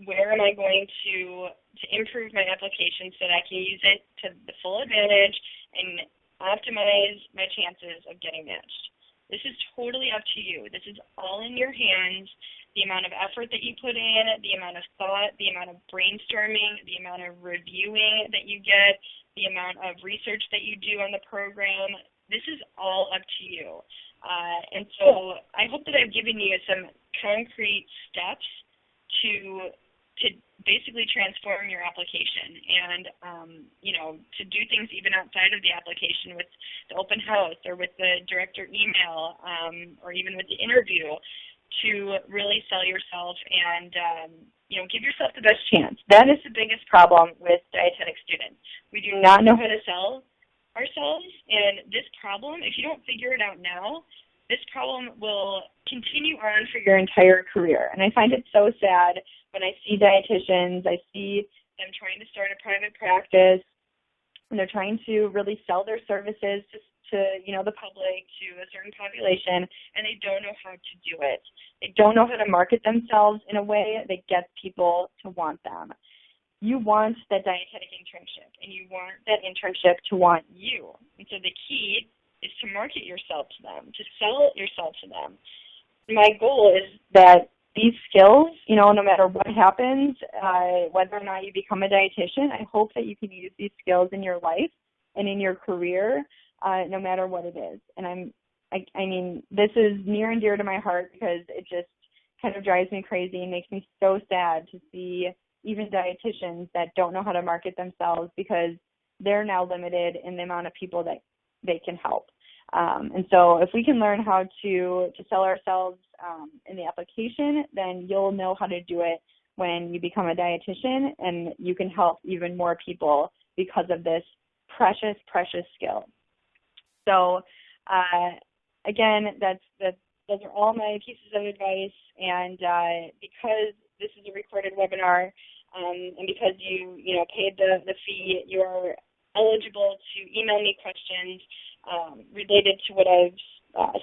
where am I going to improve my application so that I can use it to the full advantage and optimize my chances of getting matched. This is totally up to you. This is all in your hands. The amount of effort that you put in, the amount of thought, the amount of brainstorming, the amount of reviewing that you get, the amount of research that you do on the program, this is all up to you. And so I hope that I've given you some concrete steps to basically transform your application and, to do things even outside of the application with the open house or with the director email or even with the interview to really sell yourself and, give yourself the best chance. That is the biggest problem with dietetic students. We do not know how to sell ourselves, and this problem, if you don't figure it out now, this problem will continue on for your entire career. And I find it so sad when I see dietitians, I see them trying to start a private practice, and they're trying to really sell their services to the public, to a certain population, and they don't know how to do it. They don't know how to market themselves in a way that gets people to want them. You want that dietetic internship, and you want that internship to want you. And so the key is to market yourself to them, to sell yourself to them. My goal is that these skills, no matter what happens, whether or not you become a dietitian, I hope that you can use these skills in your life and in your career, no matter what it is. And I mean, this is near and dear to my heart because it just kind of drives me crazy and makes me so sad to see even dietitians that don't know how to market themselves because they're now limited in the amount of people that they can help. And so if we can learn how to sell ourselves in the application, then you'll know how to do it when you become a dietitian, and you can help even more people because of this precious, precious skill. So again, those are all my pieces of advice, and because this is a recorded webinar, and because you paid the fee, you're eligible to email me questions related to what I've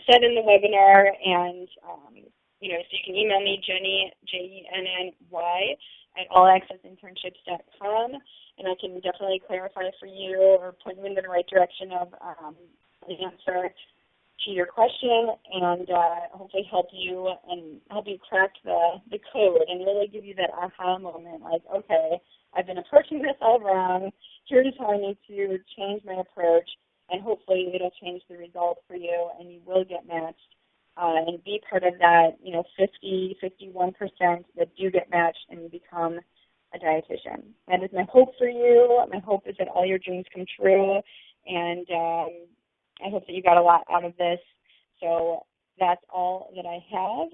said in the webinar, and so you can email me Jenny, Jenny, at allaccessinternships.com, and I can definitely clarify for you or point you in the right direction of the answer to your question, and hopefully help you crack the code and really give you that aha moment, like, okay, I've been approaching this all wrong. Here's how I need to change my approach, and hopefully it'll change the result for you, and you will get matched and be part of that, 51% that do get matched and you become a dietitian. That is my hope for you. My hope is that all your dreams come true, and I hope that you got a lot out of this. So that's all that I have.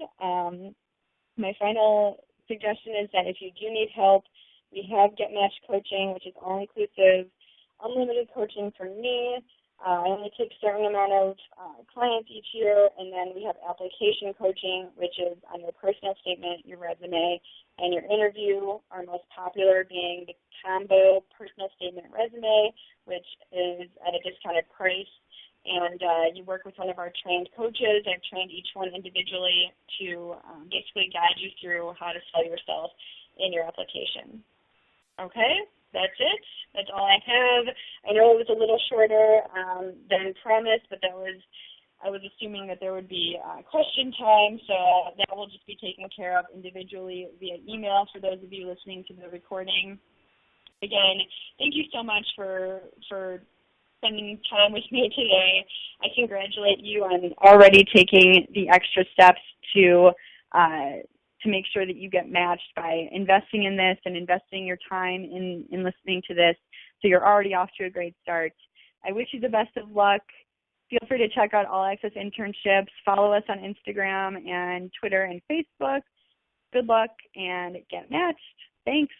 My final suggestion is that if you do need help, we have Get Matched coaching, which is all-inclusive, unlimited coaching for me. I only take a certain amount of clients each year, and then we have application coaching, which is on your personal statement, your resume, and your interview, our most popular being the combo personal statement resume, which is at a discounted price. And you work with one of our trained coaches. I've trained each one individually to basically guide you through how to sell yourself in your application. Okay, that's it. That's all I have. I know it was a little shorter than promised, but I was assuming that there would be question time, so that will just be taken care of individually via email for those of you listening to the recording. Again, thank you so much for spending time with me today. I congratulate you on already taking the extra steps to make sure that you get matched by investing in this and investing your time in listening to this. So you're already off to a great start. I wish you the best of luck. Feel free to check out All Access Internships. Follow us on Instagram and Twitter and Facebook. Good luck and get matched. Thanks.